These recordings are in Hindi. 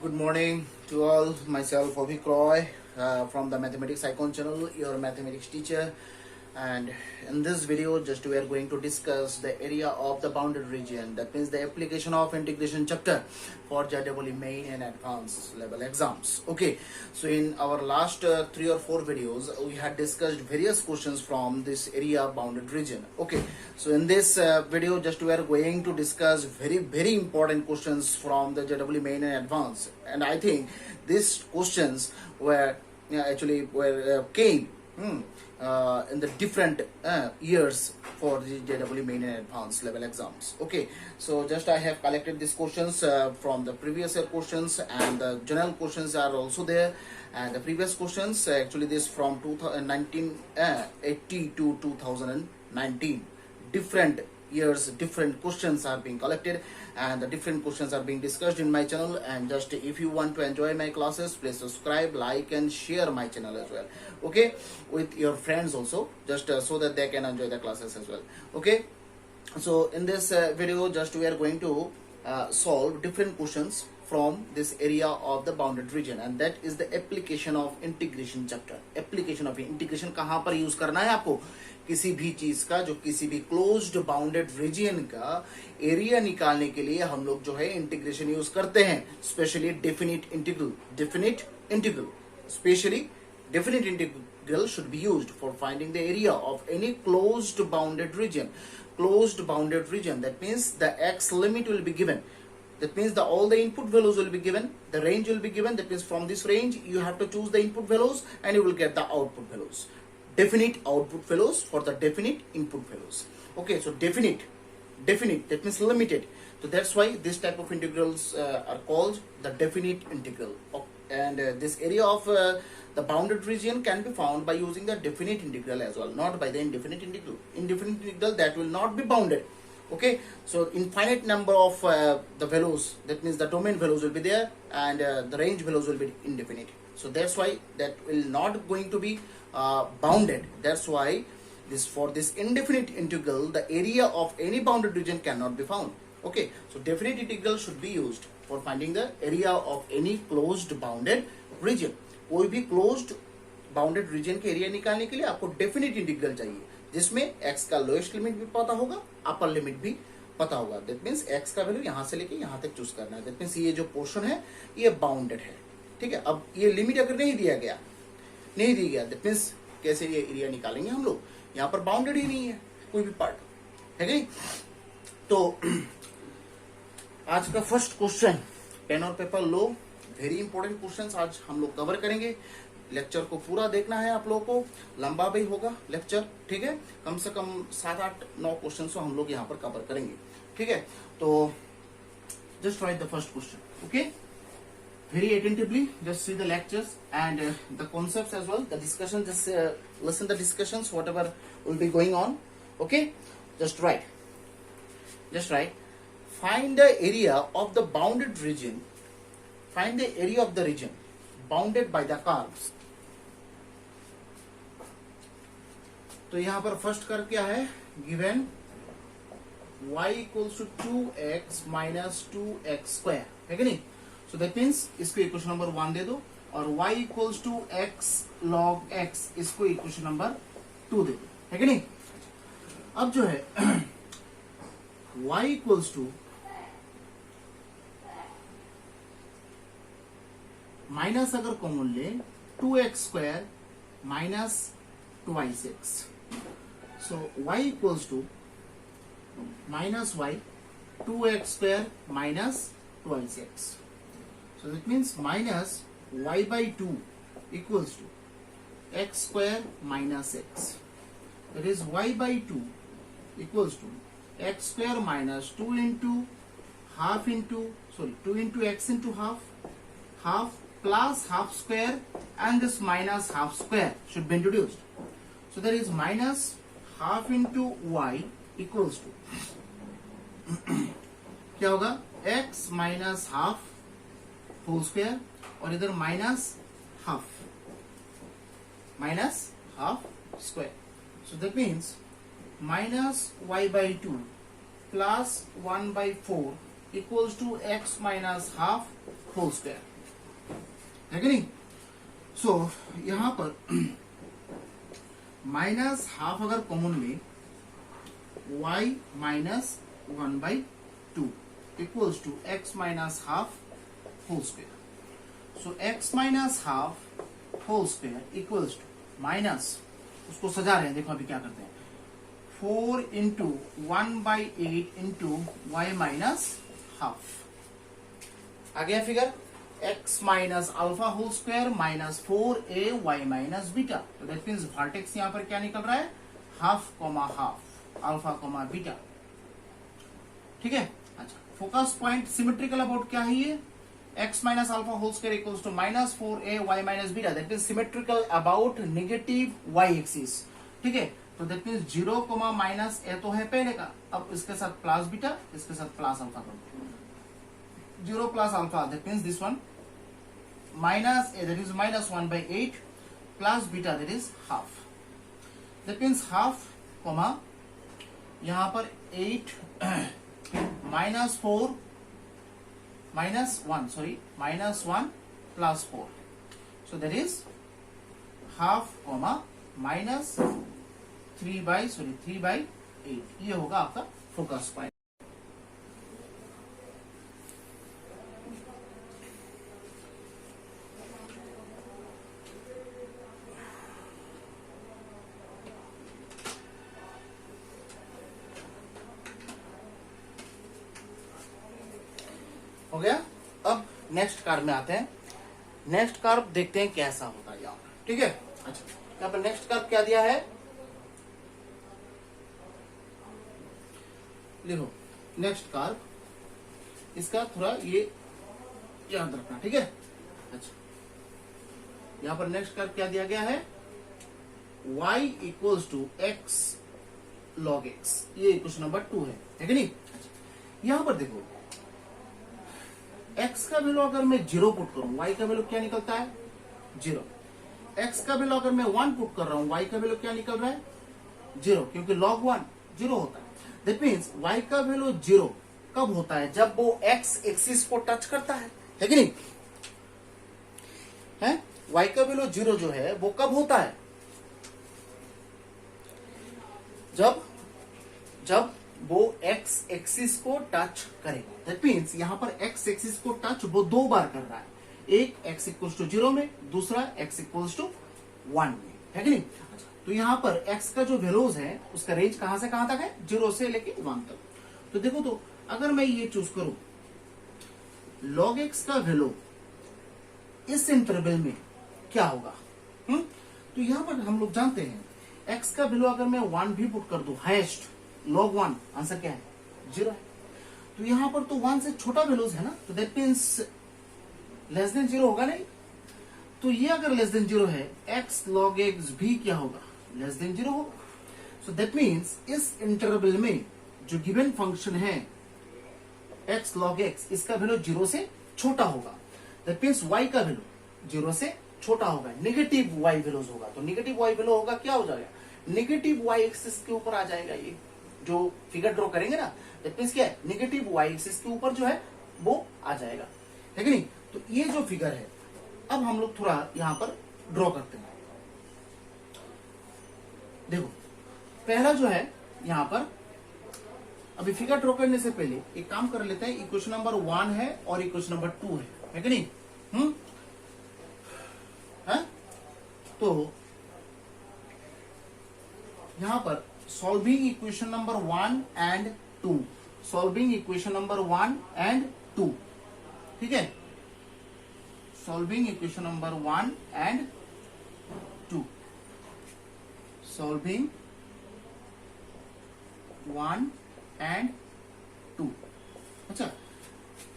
Good morning to all. Myself, Avik Roy, from the Mathematics Icon channel, your mathematics teacher. And in this video, just we are going to discuss the area of the bounded region. That means the application of integration chapter for JEE main and advanced level exams. Okay, so in our last 3 or 4 videos, we had discussed various questions from this area bounded region. Okay, so in this video, just we are going to discuss very important questions from the JEE main and advanced. And I think these questions were came in the different years for the JEE main and advanced level exams. Okay, so just I have collected these questions from the previous year questions, and the general questions are also there. And the previous questions, actually this from 1980 to 2019, different years, different questions are being collected, and the different questions are being discussed in my channel. And just if you want to enjoy my classes, please subscribe, like and share my channel as well, okay, with your friends also, just so that they can enjoy the classes as well. Okay, so in this video, just we are going to solve different questions from this area of the bounded region, and that is the application of integration chapter. Application of integration कहाँ पर यूज करना है आपको? किसी भी चीज का, जो किसी भी क्लोज्ड बाउंडेड रीजन का एरिया निकालने के लिए हम लोग जो है इंटीग्रेशन यूज करते हैं, specially definite integral specially definite integral should be used for finding the area of any closed bounded region. Closed bounded region, that means the x limit will be given. That means all the input values will be given, the range will be given. That means from this range you have to choose the input values and you will get the output values. Definite output values for the definite input values. Okay, so definite, that means limited. So that's why this type of integrals are called the definite integral. And this area of the bounded region can be found by using the definite integral as well, not by the indefinite integral. Indefinite integral, that will not be bounded. Okay, so infinite number of the values, that means the domain values will be there, and the range values will be indefinite. So that's why that will not going to be bounded. That's why for this indefinite integral, the area of any bounded region cannot be found. Okay, so definite integral should be used for finding the area of any closed bounded region. कोई भी क्लोज्ड बाउंडेड रीजन के एरिया निकालने के लिए आपको डेफिनेट इंटीग्रल चाहिए, जिसमें x का लोएस्ट लिमिट भी पता होगा, अपर लिमिट भी पता होगा. दैट मींस x का वैल्यू यहां से लेके यहां तक चूज करना है. दैट मींस ये जो पोर्शन है ये बाउंडेड है. ठीक है, अब ये लिमिट अगर नहीं दी गया, दैट मींस कैसे ये एरिया निकालेंगे हम लोग? यहाँ पर बाउंडेड ही नहीं है कोई भी पार्ट, है नहीं? तो आज का फर्स्ट क्वेश्चन, पेन और पेपर लो, वेरी इंपॉर्टेंट क्वेश्चंस आज हम लोग कवर करेंगे. लेक्चर को पूरा देखना है आप लोगों को, लंबा भी होगा लेक्चर. ठीक है, कम से कम 7-8-9 क्वेश्चन को हम लोग यहाँ पर कवर करेंगे. ठीक है, तो just right the first question. Okay, very attentively just see the lectures and the concepts as well, the discussion. Just listen the discussions whatever will be going on. Okay, just write find the area of the bounded region. Find the area of the region bounded by the curves. तो यहां पर फर्स्ट कर्व क्या है? Given y equals to 2x minus 2x square, है कि नहीं? So that means इसको इक्वेशन नंबर 1 दे दो, और y equals to x log x इसको इक्वेशन नंबर 2 दे दो, है कि नहीं? अब जो है y equals to माइनस अगर कॉमन ले 2x square minus 2x. So y equals to minus y 2x square minus 2x. So that means minus y by 2 equals to x square minus x. That is y by 2 equals to x square minus 2 into 2 into x into half plus half square, and this minus half square should be introduced. So there is minus half into y equals to क्या होगा? x minus half whole square, और इधर minus half square. So that means minus y by 2 plus 1 by 4 equals to x minus half whole square. है कि नहीं। सो यहां पर माइनस हाफ अगर कॉमन ले, y minus 1/2 equals to x minus half whole square. So x minus half whole square equals to minus, उसको सजा रहे हैं, देखो अभी क्या करते हैं, 4 into 1/8 into Y minus half. आ गया figure, x minus alpha whole square minus 4a y minus beta. तो दैट मीन्स वर्टेक्स यहां पर क्या निकल रहा है, half comma half alpha comma beta. ठीक है। अच्छा, फोकस पॉइंट सिमेट्रिकल अबाउट क्या है ये, x minus alpha whole square equals to minus 4a y minus beta. That means symmetrical about negative y axis. ठीक है। तो that means 0 comma minus a तो है पहले का, अब इसके साथ प्लस बीटा, इसके साथ प्लस अल्फा कर दो, 0 plus alpha, that means this one minus a, that is minus 1/8 plus beta, that is half. That means half comma यहां पर 8 minus 4 minus 1 sorry minus 1 plus 4, so that is half comma minus 3/8। ये होगा आपका फोकस पॉइंट। हो गया। अब नेक्स्ट कार्व में आते हैं। नेक्स्ट कार्व देखते हैं कैसा होता है यहाँ पर। ठीक है। अच्छा, यहाँ पर नेक्स्ट कार्व क्या दिया है, लिखो नेक्स्ट कार्व, इसका थोड़ा ये याद रखना। ठीक है। अच्छा, यहाँ पर नेक्स्ट कार्व क्या दिया गया है, y equals to x log x। ये क्वेश्चन नंबर 2 है कि नहीं। अच्छा, यहां पर देखो x का वैल्यू अगर मैं 0 पुट करूं, y का वैल्यू क्या निकलता है 0। x का वैल्यू अगर मैं 1 पुट कर रहा हूं, y का वैल्यू क्या निकल रहा है 0, क्योंकि log 1 0 होता है। दैट मीन्स y का वैल्यू 0 कब होता है, जब वो x एक्सिस को टच करता है कि नहीं है। y का वैल्यू 0 जो है वो कब होता है, जब वो x एक्सिस को टच करेगा। दैट मीन्स यहां पर x एक्सिस को टच वो 2 बार कर रहा है, एक x इक्वल्स टू 0 में, दूसरा x इक्वल्स टू 1 में, है कि नहीं। अच्छा, तो यहां पर x का जो वैल्यूज है उसका रेंज कहां से कहां तक है, 0 से लेके 1 तक। तो देखो, तो अगर मैं ये चूज करूं log x का वैल्यू इस इंटरवल में क्या होगा, तो यहां पर हम लोग जानते हैं x का वैल्यू अगर मैं 1 भी पुट कर दूं, हाईएस्ट log 1, आंसर क्या है 0 है। तो यहां पर तो 1 से छोटा वैल्यूज है ना, तो दैट मीन्स लेस देन 0 होगा नहीं। तो ये अगर लेस देन 0 है, x log x भी क्या होगा, लेस देन 0 होगा। सो दैट मीन्स इस इंटरवल में जो गिवन फंक्शन है x log x, इसका वैल्यू 0 से छोटा होगा। दैट मीन्स y का वैल्यू 0 से छोटा होगा, नेगेटिव y वैल्यूज होगा। तो नेगेटिव y वैल्यू होगा, क्या हो जाएगा, नेगेटिव y एक्सिस के ऊपर आ जाएगा। ये जो फिगर ड्रॉ करेंगे ना, दैट मींस क्या है, नेगेटिव y एक्सिस के ऊपर जो है वो आ जाएगा, है कि नहीं। तो ये जो फिगर है, अब हम लोग थोड़ा यहां पर ड्रॉ करते हैं। देखो, पहला जो है यहां पर, अभी फिगर ड्रॉ करने से पहले एक काम कर लेते हैं। इक्वेशन नंबर 1 है और इक्वेशन नंबर 2 है कि नहीं। है? तो यहां पर solving equation number 1 and 2, solving equation number 1 and 2, ठीक है, solving equation number 1 and 2, solving 1 and 2। अच्छा,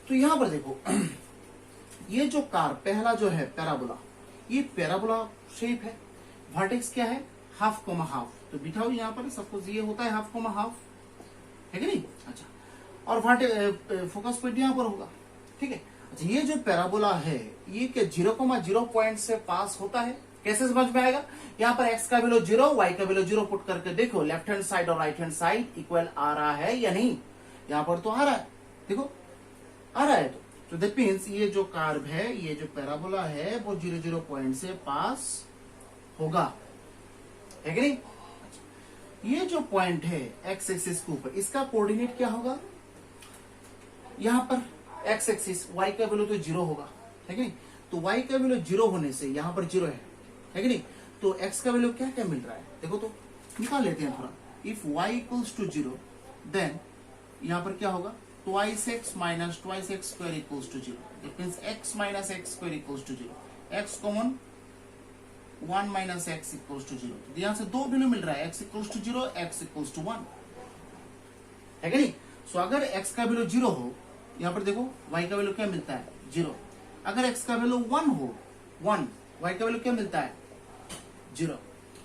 तो यहां पर देखो ये जो कार पहला जो है पैराबोला, ये पैराबोला शेप है, वर्टेक्स क्या है, हाफ कोमा हाफ। तो बिठाओ यहां पर, सपोज ये होता है हाफ कोमा हाफ, है कि नहीं। अच्छा, और फोकस पॉइंट यहां पर होगा, ठीक है। अच्छा, ये जो पैराबोला है ये क्या 0,0 पॉइंट से पास होता है, कैसे समझ में आएगा। यहाँ पर x का वैल्यू 0, y का वैल्यू 0 पुट करके देखो, लेफ्ट हैंड साइड और राइट हैंड साइड इक्वल आ रहा है या नहीं। यहाँ पर तो आ रहा है, देखो आ रहा है। तो दैट मीन्स ये जो कार्व है, ये जो पैराबोला है वो 0 0 पॉइंट से पास होगा, है कि नहीं? ये जो पॉइंट है एक्स एक्सिस के ऊपर, इसका कोऑर्डिनेट क्या होगा? यहां पर एक्स एक्सिस, वाई का वैल्यू तो 0 होगा, है कि नहीं? तो वाई का वैल्यू 0 होने से यहां पर 0 है कि नहीं? तो एक्स का वैल्यू क्या क्या मिल रहा है देखो, तो निकाल लेते हैं थोड़ा। If y equals to 0 then यहां पर क्या होगा? Twice x minus twice x square equals to 0, that means x minus x square equals to 0, x common 1 minus x equals to 0। यहां से दो वैल्यू मिल रहा है, x equals to 0, x equals to 1, है कि नहीं? सो अगर x का वैल्यू 0 हो, यहां पर देखो y का वैल्यू क्या मिलता है? 0। अगर x का वैल्यू 1 हो, 1, y का वैल्यू क्या मिलता है? 0।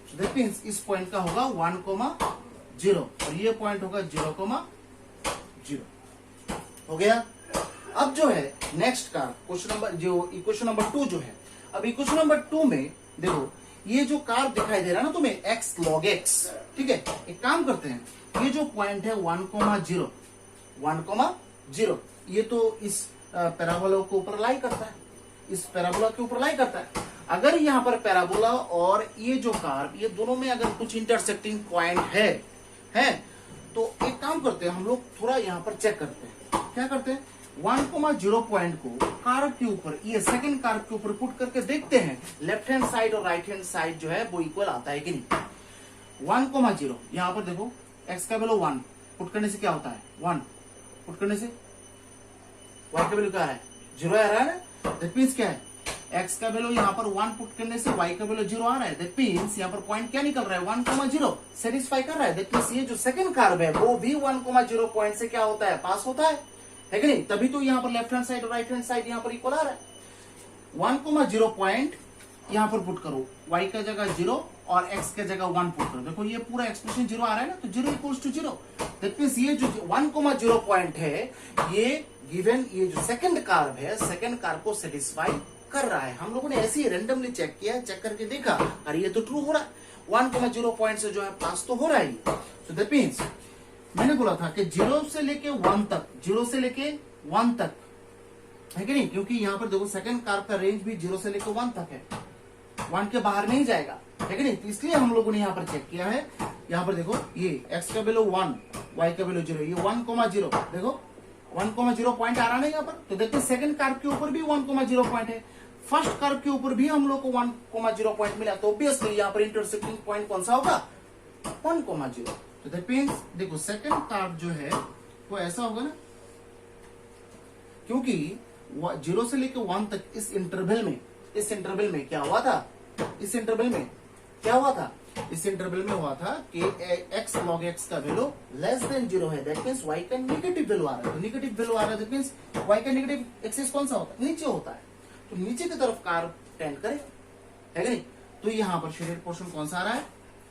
So that means इस पॉइंट का होगा 1,0 और ये पॉइंट होगा 0,0। हो गया? अब जो है नेक्स्ट का क्वेश्चन नंबर, जो इक्वेशन नंबर 2 जो है, अब इक्वेशन नंबर 2 में देखो ये जो कार्व दिखाई दे रहा है ना तुम्हें, x log x, ठीक है? एक काम करते हैं, ये जो पॉइंट है 1,0, 1,0, ये तो इस पैराबोला के ऊपर लाई करता है, इस पैराबोला के ऊपर लाई करता है। अगर यहाँ पर पैराबोला और ये जो कार्व, ये दोनों में अगर कुछ इंटरसेक्टिंग पॉइंट है तो एक काम करते हैं हम लोग, थोड़ा यहाँ पर चेक करते हैं। क्या करते हैं? 1,0 पॉइंट को कार्व के ऊपर, ये सेकंड कार्व के ऊपर पुट करके देखते हैं लेफ्ट हैंड साइड और राइट हैंड साइड जो है वो इक्वल आता है कि नहीं। 1,0 यहाँ पर देखो x का वैल्यू 1 पुट करने से क्या होता है? 1 पुट करने से y का वैल्यू क्या है? 0 आ रहा है ना? दैट मींस क्या है? x का वैल्यू यहाँ पर 1 पुट करने से y का वैल्यू 0 आ रहा है। दैट मींस यहाँ पर पॉइंट क्या निकल रहा है? 1,0 सेटिस्फाई कर रहा है। दैट मींस ये जो सेकंड कार्व है वो भी 1,0 पॉइंट से क्या होता है? पास होता है कि नहीं? तभी तो यहाँ पर लेफ्ट हैंड साइड और राइट हैंड साइड यहाँ पर इक्वल आ रहा है। 1,0 पॉइंट यहाँ पर पुट करो, y का जगह 0 और x के जगह 1 पुट करो। देखो ये पूरा एक्सप्रेशन 0 आ रहा है ना, तो 0 इक्वल्स टू 0। दैट मींस ये जो 1,0 पॉइंट है, ये गिवन ये जो सेकंड कार्व है, सेकंड कार्व को सेटिस्फाई कर रहा है। हम लोगों ने ऐसे ही रैंडमली चेक किया, चेक करके देखा, अरे ये तो ट्रू हो रहा है, 1,0 पॉइंट से जो है पास तो हो रहा है। सो दैट मींस मैंने बोला था कि 0 से लेके 1 तक, 0 से लेके 1 तक, है कि नहीं? क्योंकि यहाँ पर देखो सेकंड कार्व का रेंज भी 0 से लेके 1 तक है, 1 के बाहर नहीं जाएगा, है कि नहीं? तो इसलिए हम लोगों ने यहाँ पर चेक किया है। यहाँ पर देखो ये x का वैल्यू 1, y का वैल्यू 0, ये 1,0 देखो 1,0 पॉइंट आ रहा है यहाँ पर। तो देखते सेकंड कार्व के ऊपर भी 1,0 पॉइंट है, फर्स्ट कर्व के ऊपर भी हम लोग को 1,0 पॉइंट मिला। तो ऑब्वियसली यहाँ पर इंटरसेक्टिंग पॉइंट कौन सा होगा? 1,0। तो दैट मींस देखो सेकंड कर्व जो है वो ऐसा होगा ना, क्योंकि 0 से लेकर 1 तक इस इंटरवल में क्या हुआ था? इस इंटरवल में क्या हुआ था? इस इंटरवल में हुआ था कि x log x का वैल्यू लेस देन 0 है। दैट मींस y का नेगेटिव वैल्यू आ रहा है। तो नेगेटिव वैल्यू आ रहा है, दैट मींस y का नेगेटिव एक्सिस कौन सा होता है? नीचे होता है। तो नीचे की तरफ कार्व टेंड करे, है कि नहीं? तो यहां पर शेडेड पोर्शन कौन सा आ रहा है?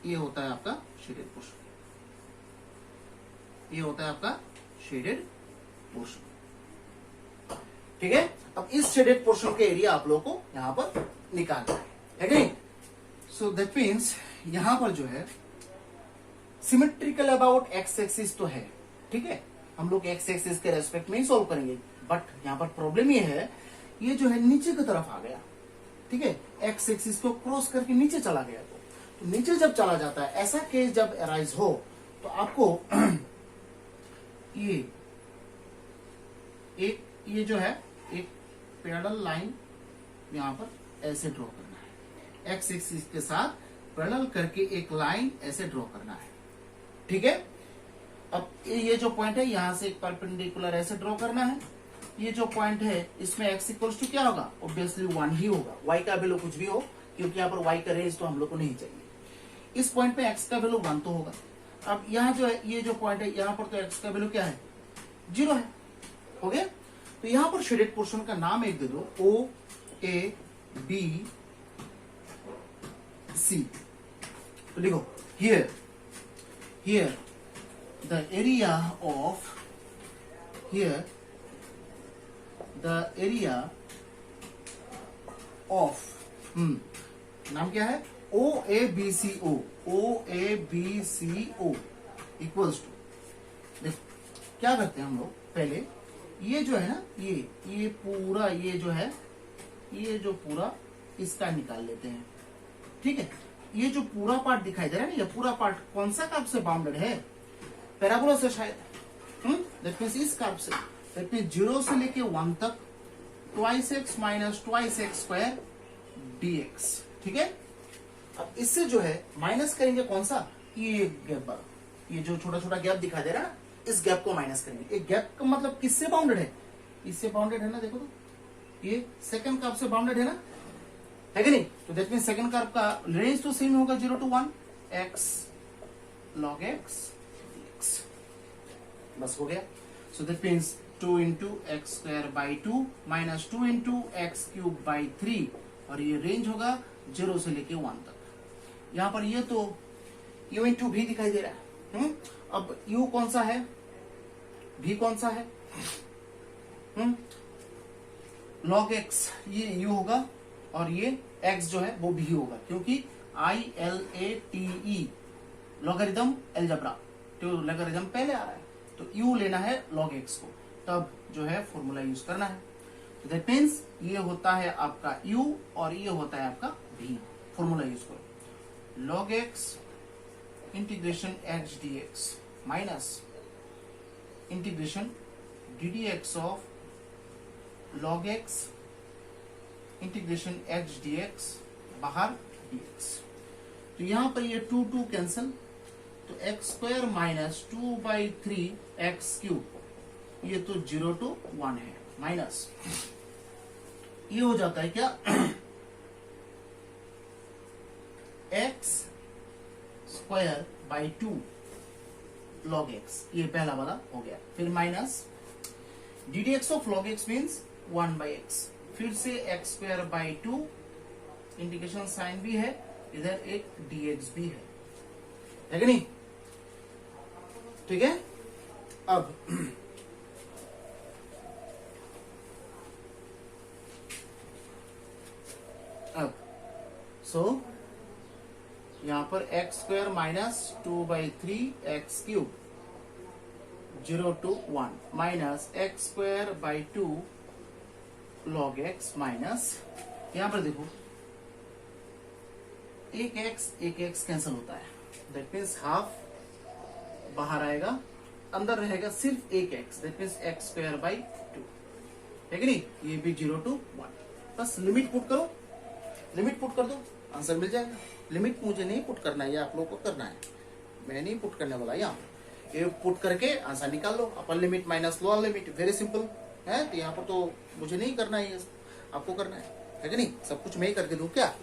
ये होता है आपका शेडेड पोर्शन, ये होता है आपका शेडेड पोर्शन, ठीक है? अब इस शेडेड पोर्शन के एरिया आप लोगों को यहां पर निकालना है कि नहीं? सो दैट मीन्स यहां पर जो है सिमेट्रिकल अबाउट एक्स एक्सिस तो है, ठीक है? हम लोग एक्स एक्सिस के रेस्पेक्ट में ही सोल्व करेंगे, बट यहां पर प्रॉब्लम ये है, ये जो है नीचे की तरफ आ गया, ठीक है? एक्स एक्सिस को क्रॉस करके नीचे चला गया। तो नीचे जब चला जाता है, ऐसा केस जब अराइज हो, तो आपको ये जो है एक पैरेलल लाइन यहां पर ऐसे ड्रॉ करना है, एक्स एक्सिस के साथ पैरेलल करके एक लाइन ऐसे ड्रॉ करना है, ठीक है? अब ये जो पॉइंट है यहां से एक परपेंडिकुलर ऐसे ड्रॉ करना है। ये जो पॉइंट है इसमें x इक्वल्स टू क्या होगा? ऑब्वियसली 1 ही होगा, y का वैल्यू कुछ भी हो, क्योंकि यहाँ पर y का रेंज तो हम लोग को नहीं चाहिए। इस पॉइंट पे x का वैल्यू 1 तो होगा। अब यहाँ जो है ये जो पॉइंट है यहाँ पर तो x का वैल्यू क्या है? 0 है, हो गया? तो यहाँ पर शेडेड पोर्शन का नाम एक दे दो, O A B C। तो लिखो here the area of नाम क्या है? OABCO इक्वल्स टू, देखो क्या करते हैं हम लोग, पहले ये जो है ना, ये पूरा, ये जो है, ये जो पूरा इसका निकाल लेते हैं। ठीक है, ये जो पूरा पार्ट दिखाई दे रहा है ना, ये पूरा पार्ट कौन सा कर्व से बाउंडेड है? पैराबोला से शायद। दैट मींस इस कर्व से, दैट मींस 0 से लेके 1 तक twice x minus twice x square dx। ठीक है, अब इससे जो है माइनस करेंगे कौन सा? ये गैप पर, ये जो छोटा छोटा गैप दिखाई दे रहा है ना, इस गैप को माइनस करेंगे। एक गैप का मतलब किससे बाउंडेड है? इससे बाउंडेड है ना, देखो तो, ये सेकंड कर्व से बाउंडेड है ना, है कि नहीं? तो दैट मींस सेकंड कर्व का रेंज तो सेम होगा 0 to 1 x log x dx। बस हो गया। So that means 2 into x square by 2 minus 2 into x cube by 3, और ये रेंज होगा 0 से लेके 1 तक। यहां पर ये तो u into v दिखाई दे रहा है। अब u कौन सा है, v कौन सा है? log x ये u होगा, और ये x जो है वो v होगा, क्योंकि ILATE लॉगरिदम अलजेब्रा, तो लॉगरिदम पहले आ रहा है, तो u लेना है log x को, तब जो है फॉर्मूला यूज करना है। तो दैट मींस ये होता है आपका u और ये होता है आपका v। फॉर्मूला यूज करो, log x integration x dx minus integration ddx of log x integration x dx बाहर dx। तो यहां पर ये 2 2 कैंसल, तो x square minus 2/3 x cube, ये तो 0 to 1 है, माइनस ये हो जाता है क्या x square by 2 log x, ये पहला वाला हो गया। फिर minus ddx of log x means 1/x, फिर से x square by 2, integration sign भी है, इधर एक dx भी है कि नहीं? ठीक है, अब सो यहां पर x square minus 2/3 x cube 0 to 1 minus x square by 2 log x minus, यहां पर देखो एक x कैंसिल होता है, दैट मीन्स हाफ बाहर आएगा, अंदर रहेगा सिर्फ एक x, that means x square by 2, है कि नहीं? ये भी 0 to 1। बस लिमिट पुट करो, लिमिट पुट कर दो, आंसर मिल जाएगा। लिमिट मुझे नहीं पुट करना है, ये आप लोग को करना है, मैं नहीं पुट करने वाला। यहाँ ये पुट करके आंसर निकाल लो, upper limit minus lower limit, very simple है। तो यहाँ पर तो मुझे नहीं करना है, आपको करना है कि नहीं? सब कुछ मैं ही करके दूं क्या?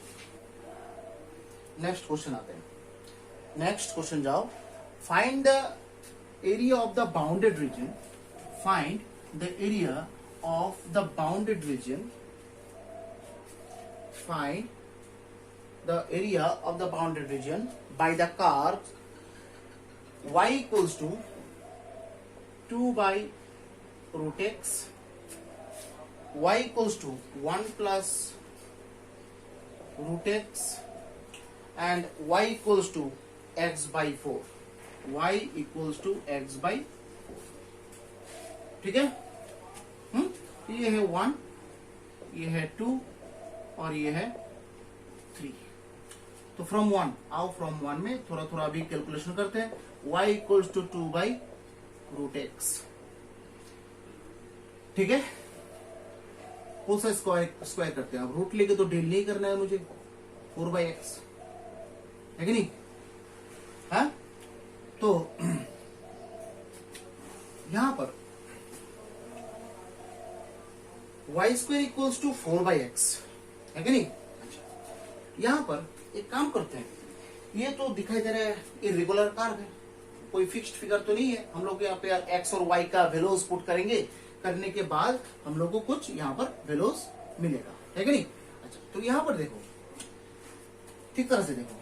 नेक्स्ट क्वेश्चन आते हैं। नेक्स्ट क्वेश्चन जाओ, find the area of the bounded region, find the area of the bounded region, find the area of the bounded region by the curve y equals to 2 by root x, y equals to 1 plus root x, and y equals to x by 4, y equals to x by 4। ठीक है? ये है 1, ये है 2 और ये है 3। तो फ्रॉम 1 आओ, फ्रॉम 1 में थोड़ा थोड़ा अभी कैलकुलेशन करते हैं। y equals to 2 by root x, ठीक है? कौन सा स्क्वायर करते हैं? अब रूट लेके तो डेल नहीं करना है मुझे, 4 बाई एक्स, है कि नहीं? है? तो यहां पर y square equals to 4 by x, है कि नहीं? यहां पर एक काम करते हैं, ये तो दिखाई दे रहा है इरेगुलर कर्व है, कोई फिक्स्ड फिगर तो नहीं है। हम लोग यहाँ पे एक्स और वाई का वैल्यूज पुट करेंगे, करने के बाद हम लोग को कुछ यहाँ पर वैल्यूज मिलेगा, है कि नहीं? अच्छा, तो यहाँ पर देखो, ठीक तरह से देखो,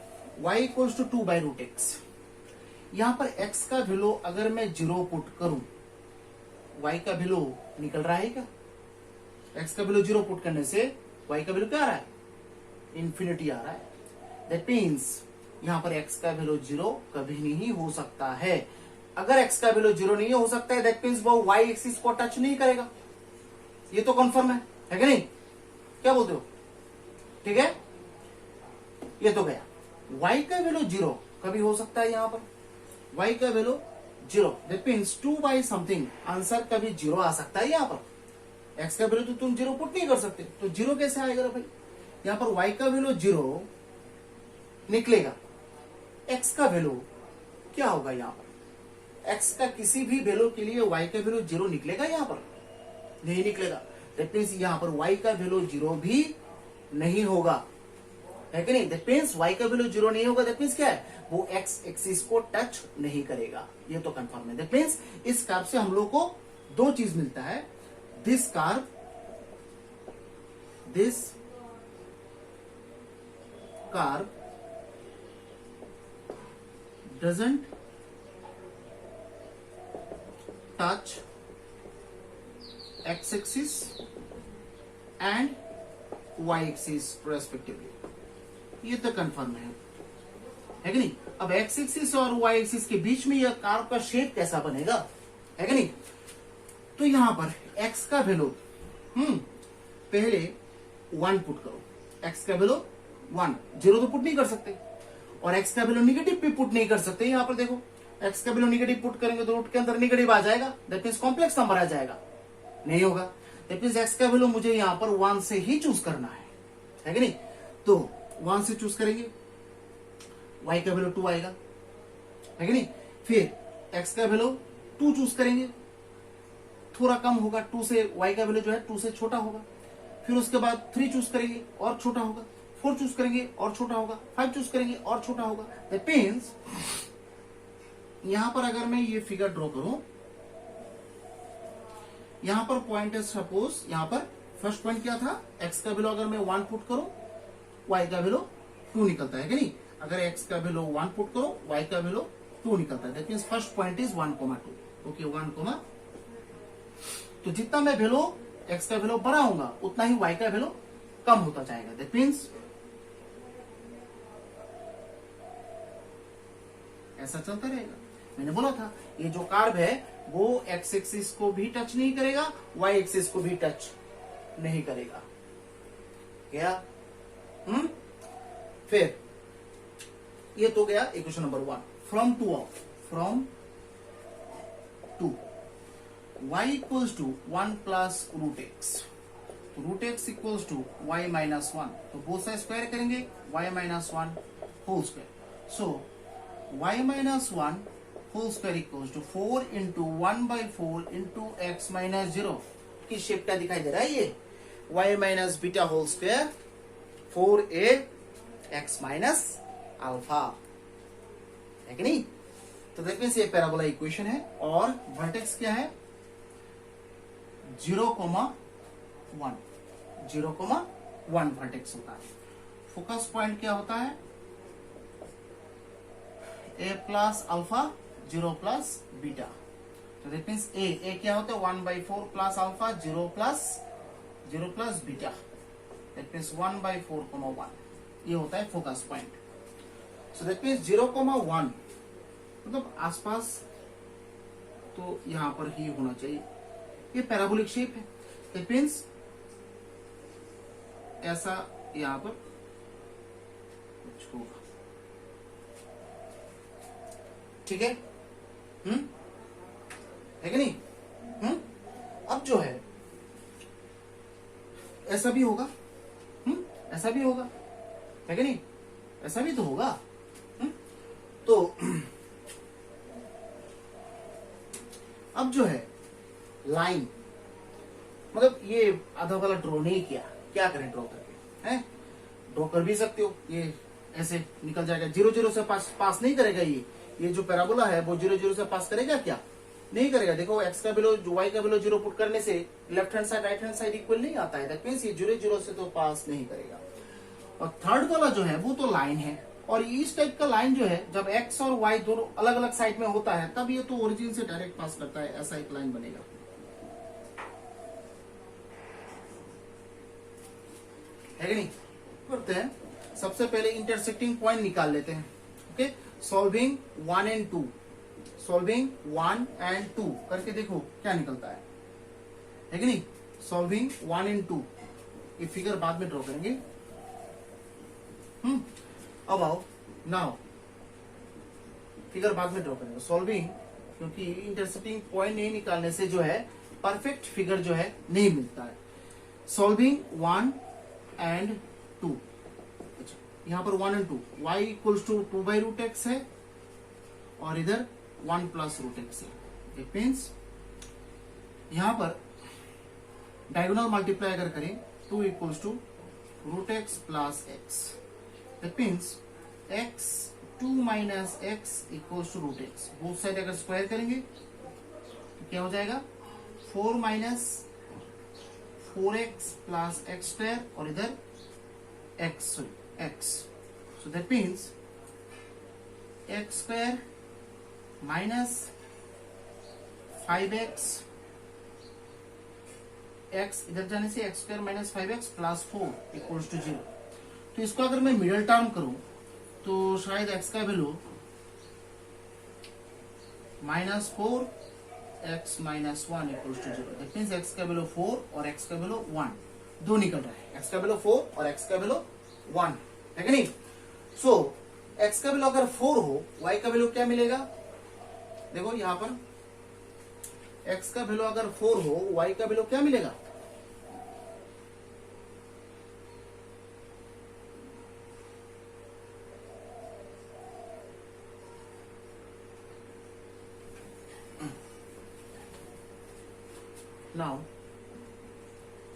y equals to 2 by root x, यहाँ पर x का वैल्यू अगर मैं 0 पुट करूं, y का वैल्यू निकल रहा है क्या? x का वैल्यू 0 पुट करने से y का वैल्यू क्या आ रहा है? इंफिनिटी आ रहा है। दैट मीन्स यहाँ पर x का वैल्यू 0 कभी नहीं हो सकता है। अगर x का वैल्यू 0 नहीं हो सकता है, दैट मीन्स वो y एक्सिस को टच नहीं करेगा। ये तो कंफर्म है कि नहीं? क्या बोलते हो? ठीक है, ये तो गया। y का वैल्यू 0 कभी हो सकता है यहां पर, y का value 0, that means 2y something, answer कभी 0 आ सकता है यहां पर। x का वैल्यू तो तुम 0 पुट नहीं कर सकते, तो 0 कैसे आएगा भाई? यहां पर y का वैल्यू 0 निकलेगा, x का वैल्यू क्या होगा यहां पर? x का किसी भी वैल्यू के लिए y का वैल्यू 0 निकलेगा यहां पर? नहीं निकलेगा। दैट मीन्स यहां पर y का वैल्यू 0 भी नहीं होगा, है कि नहीं? दैट मीन्स y का वैल्यू 0 नहीं होगा, दैट मीन्स क्या है? वो x एक्सिस को टच नहीं करेगा, ये तो कंफर्म है। दैट मीन्स इस कर्व से हम लोग को दो चीज मिलता है, this curve doesn't touch x axis and y axis respectively, ये तो कंफर्म है कि नहीं? अब x एक्सिस और y एक्सिस के बीच में यह कर्व का शेप कैसा बनेगा, है कि नहीं? तो यहां पर x का वैल्यू पहले 1 पुट करो, x का वैल्यू 1, 0 तो पुट नहीं कर सकते, और x का वैल्यू निगेटिव भी पुट नहीं कर सकते। यहां पर देखो, x का वैल्यू निगेटिव पुट करेंगे तो रूट के अंदर निगेटिव आ जाएगा, दैट मींस कॉम्प्लेक्स नंबर आ जाएगा, नहीं होगा। दैट मींस x का वैल्यू मुझे यहां पर 1 से ही चूज करना है कि नहीं? तो 1 से चूज करेंगे, y का वैल्यू 2 आएगा, है कि नहीं? फिर x का वैल्यू 2 चूज करेंगे, थोड़ा कम होगा, 2 से y का वैल्यू जो है 2 से छोटा होगा। फिर उसके बाद 3 चूज करेंगे और छोटा होगा, 4 चूज करेंगे और छोटा होगा, 5 चूज करेंगे और छोटा होगा। दैट मींस यहां पर अगर मैं ये फिगर ड्रॉ करूं, यहां पर पॉइंट है, सपोज यहां पर फर्स्ट पॉइंट क्या था, x का वैल्यू अगर मैं 1 पुट करूं, y का वैल्यू 2 निकलता है कि नहीं? अगर x का वैल्यू 1 पुट करो, y का वैल्यू 2 निकलता है। That means first point is 1,2। Okay, 1, तो जितना मैं वैल्यू x का वैल्यू बढ़ाऊंगा उतना ही y का वैल्यू कम होता जाएगा। दैट मींस ऐसा चलता रहेगा। मैंने बोला था ये जो कर्व है वो x एक्सिस को भी टच नहीं करेगा, y एक्सिस को भी टच नहीं करेगा, क्या? फिर ये तो गया equation number 1। From two y equals to 1 plus root x, root x equals to y minus 1, तो बोथ साइड स्क्वायर करेंगे, y minus 1 whole square. So y minus 1 whole square equals to 4 into 1/4 into x minus 0। किस शेप का दिखाई दे रहा है ये? y minus beta whole square 4a x minus alpha, है कि नहीं? तो दैट मींस ये पैराबोला इक्वेशन है, और वर्टेक्स क्या है? 0,1, 0,1 वर्टेक्स होता है। फोकस पॉइंट क्या होता है? a plus alpha 0 plus beta, तो दैट मींस a क्या होता है? 1/4 plus alpha 0 plus beta, that means 1/4,1, ये होता है focus point. So that means 0,1 मतलब आसपास, तो यहां पर ही होना चाहिए। ये पैराबोलिक शेप है, दैट मींस ऐसा यहां पर कुछ होगा, ठीक है? है कि नहीं? अब जो है ऐसा भी होगा, ऐसा भी होगा, है कि नहीं? ऐसा भी तो होगा। तो अब जो है लाइन, मतलब ये आधा वाला ड्रॉ नहीं किया, क्या करें ड्रॉ करके? हैं, ड्रॉ कर भी सकते हो, ये ऐसे निकल जाएगा, 0,0 से पास नहीं करेगा। ये जो पैराबोला है वो 0,0 से पास करेगा क्या? नहीं करेगा। देखो x का वैल्यू, y का वैल्यू 0 पुट करने से left hand side right hand side equal नहीं आता है, दैट मींस ये 0,0 से तो पास नहीं करेगा। और थर्ड वाला जो है वो तो लाइन है, और इस टाइप का लाइन जो है जब x और y दोनों अलग अलग साइड में होता है तब ये तो ओरिजिन से डायरेक्ट पास करता है, ऐसा एक लाइन बनेगा, है कि नहीं? करते हैं, सबसे पहले इंटरसेक्टिंग पॉइंट निकाल लेते हैं। Okay, solving 1 and 2, solving 1 and 2 करके देखो क्या निकलता है कि नहीं। सॉल्विंग 1 एंड 2, ये फिगर बाद में ड्रॉ करेंगे। अब आओ, नाउ फिगर बाद में ड्रॉ करेंगे। सॉल्विंग, क्योंकि इंटरसेक्टिंग पॉइंट नहीं निकालने से जो है परफेक्ट फिगर जो है नहीं मिलता है। सॉल्विंग 1 एंड 2, अच्छा यहां पर 1 and 2, y equals to 2/√x है और इधर 1 प्लस √x है। इट मीन्स यहां पर डायगोनल मल्टीप्लाई अगर करें 2 equals to √x plus x, that means x 2 minus x equals to √x। Both side अगर स्क्वायर करेंगे तो क्या हो जाएगा 4 minus 4x plus x square और इधर x, so that means x square minus 5x, x इधर जाने से x square minus 5x plus 4 equals to 0। तो इसको अगर मैं मिडिल टर्म करूं तो शायद x का value -4 x minus 1 equals to 0। That means x का वैल्यू 4 और x का वैल्यू 1 दो निकल रहा है। x का वैल्यू 4 और x का वैल्यू 1 है कि नहीं। सो x का वैल्यू अगर 4 हो, y का वैल्यू क्या मिलेगा, देखो यहां पर x का वैल्यू अगर 4 हो, y का वैल्यू क्या मिलेगा, नाउ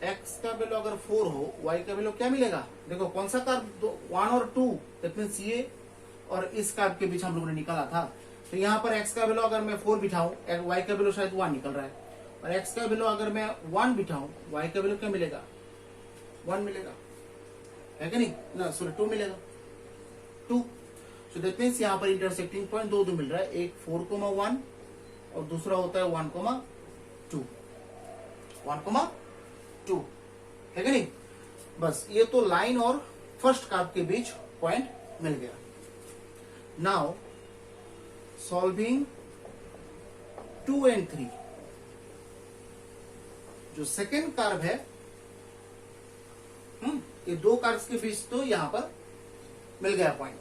x का वैल्यू अगर 4 हो, y का वैल्यू क्या मिलेगा, देखो कौन सा कर्व 1 और 2, दैट मींस ये और इस कर्व के बीच हम लोगों ने निकाला था। तो यहाँ पर x का वैल्यू अगर मैं 4 बिठाऊं, y का वैल्यू शायद 1 निकल रहा है, और x का वैल्यू अगर मैं 1 बिठाऊं, y का वैल्यू क्या मिलेगा, 1 मिलेगा, है कि नहीं ना, सॉरी 2 मिलेगा, 2। सो दैट मींस यहाँ पर इंटरसेक्टिंग पॉइंट दो मिल रहा है, एक 4,1 और दूसरा होता है 1,2, 1,2 है कि नहीं। बस ये तो लाइन और फर्स्ट कर्व के बीच पॉइंट मिल गया। नाउ सॉल्विंग 2 एंड 3, जो सेकेंड कर्व है, ये दो कर्व्स के बीच तो यहां पर मिल गया पॉइंट।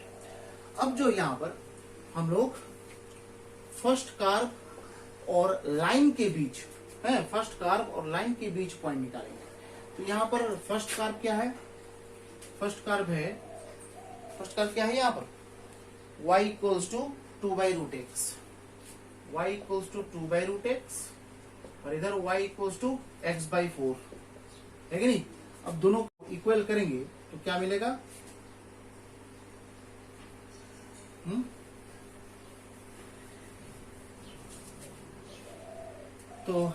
अब जो यहां पर हम लोग फर्स्ट कर्व और लाइन के बीच है, फर्स्ट कर्व और लाइन के बीच पॉइंट निकालेंगे। तो यहां पर फर्स्ट कर्व क्या है, फर्स्ट कर्व क्या है यहाँ पर, y equals to 2/√x, y equals to 2/√x और इधर y इक्वल्स टू x/4 है कि नहीं। अब दोनों को इक्वल करेंगे तो क्या मिलेगा, तो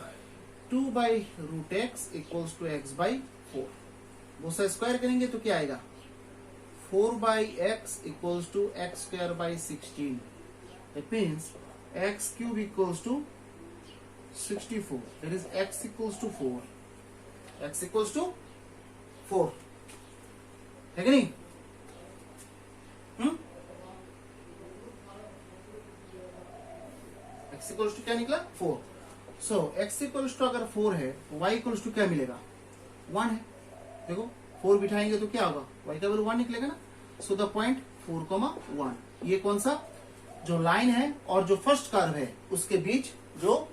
2/√x इक्वल्स टू x/4, वो सा स्क्वायर करेंगे तो क्या आएगा, 4/x equals to x²/16। That means x³ equals to 64, that is x equals to 4, x equals to 4 है कि नहीं। x इक्वल्स टू क्या निकला, 4। सो x इक्वल्स टू अगर 4 है तो y इक्वल्स टू क्या मिलेगा, 1 है। देखो 4 बिठाएंगे तो क्या होगा, y का वैल्यू 1 निकलेगा ना। सो द पॉइंट 4,1, ये कौन सा, जो लाइन है और जो फर्स्ट कर्व है उसके बीच जो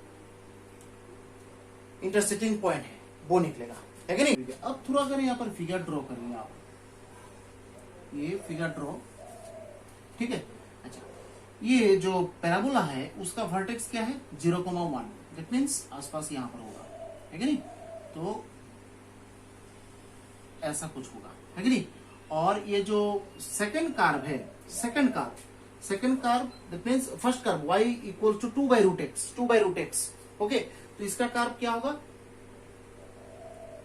इंटरसेक्टिंग पॉइंट है वो निकलेगा, है कि नहीं। अब थोड़ा अगर यहाँ पर फिगर ड्रॉ करेंगे आप, ये फिगर ड्रॉ, ठीक है। अच्छा, ये जो पैराबोला है उसका वर्टेक्स क्या है, 0,1, दैट मीन्स आसपास यहां पर होगा, है कि नहीं। तो ऐसा कुछ होगा, है कि नहीं। और ये जो सेकंड कर्व है, second curve that means first curve y equal to 2/√x, okay. तो इसका कर्व क्या होगा,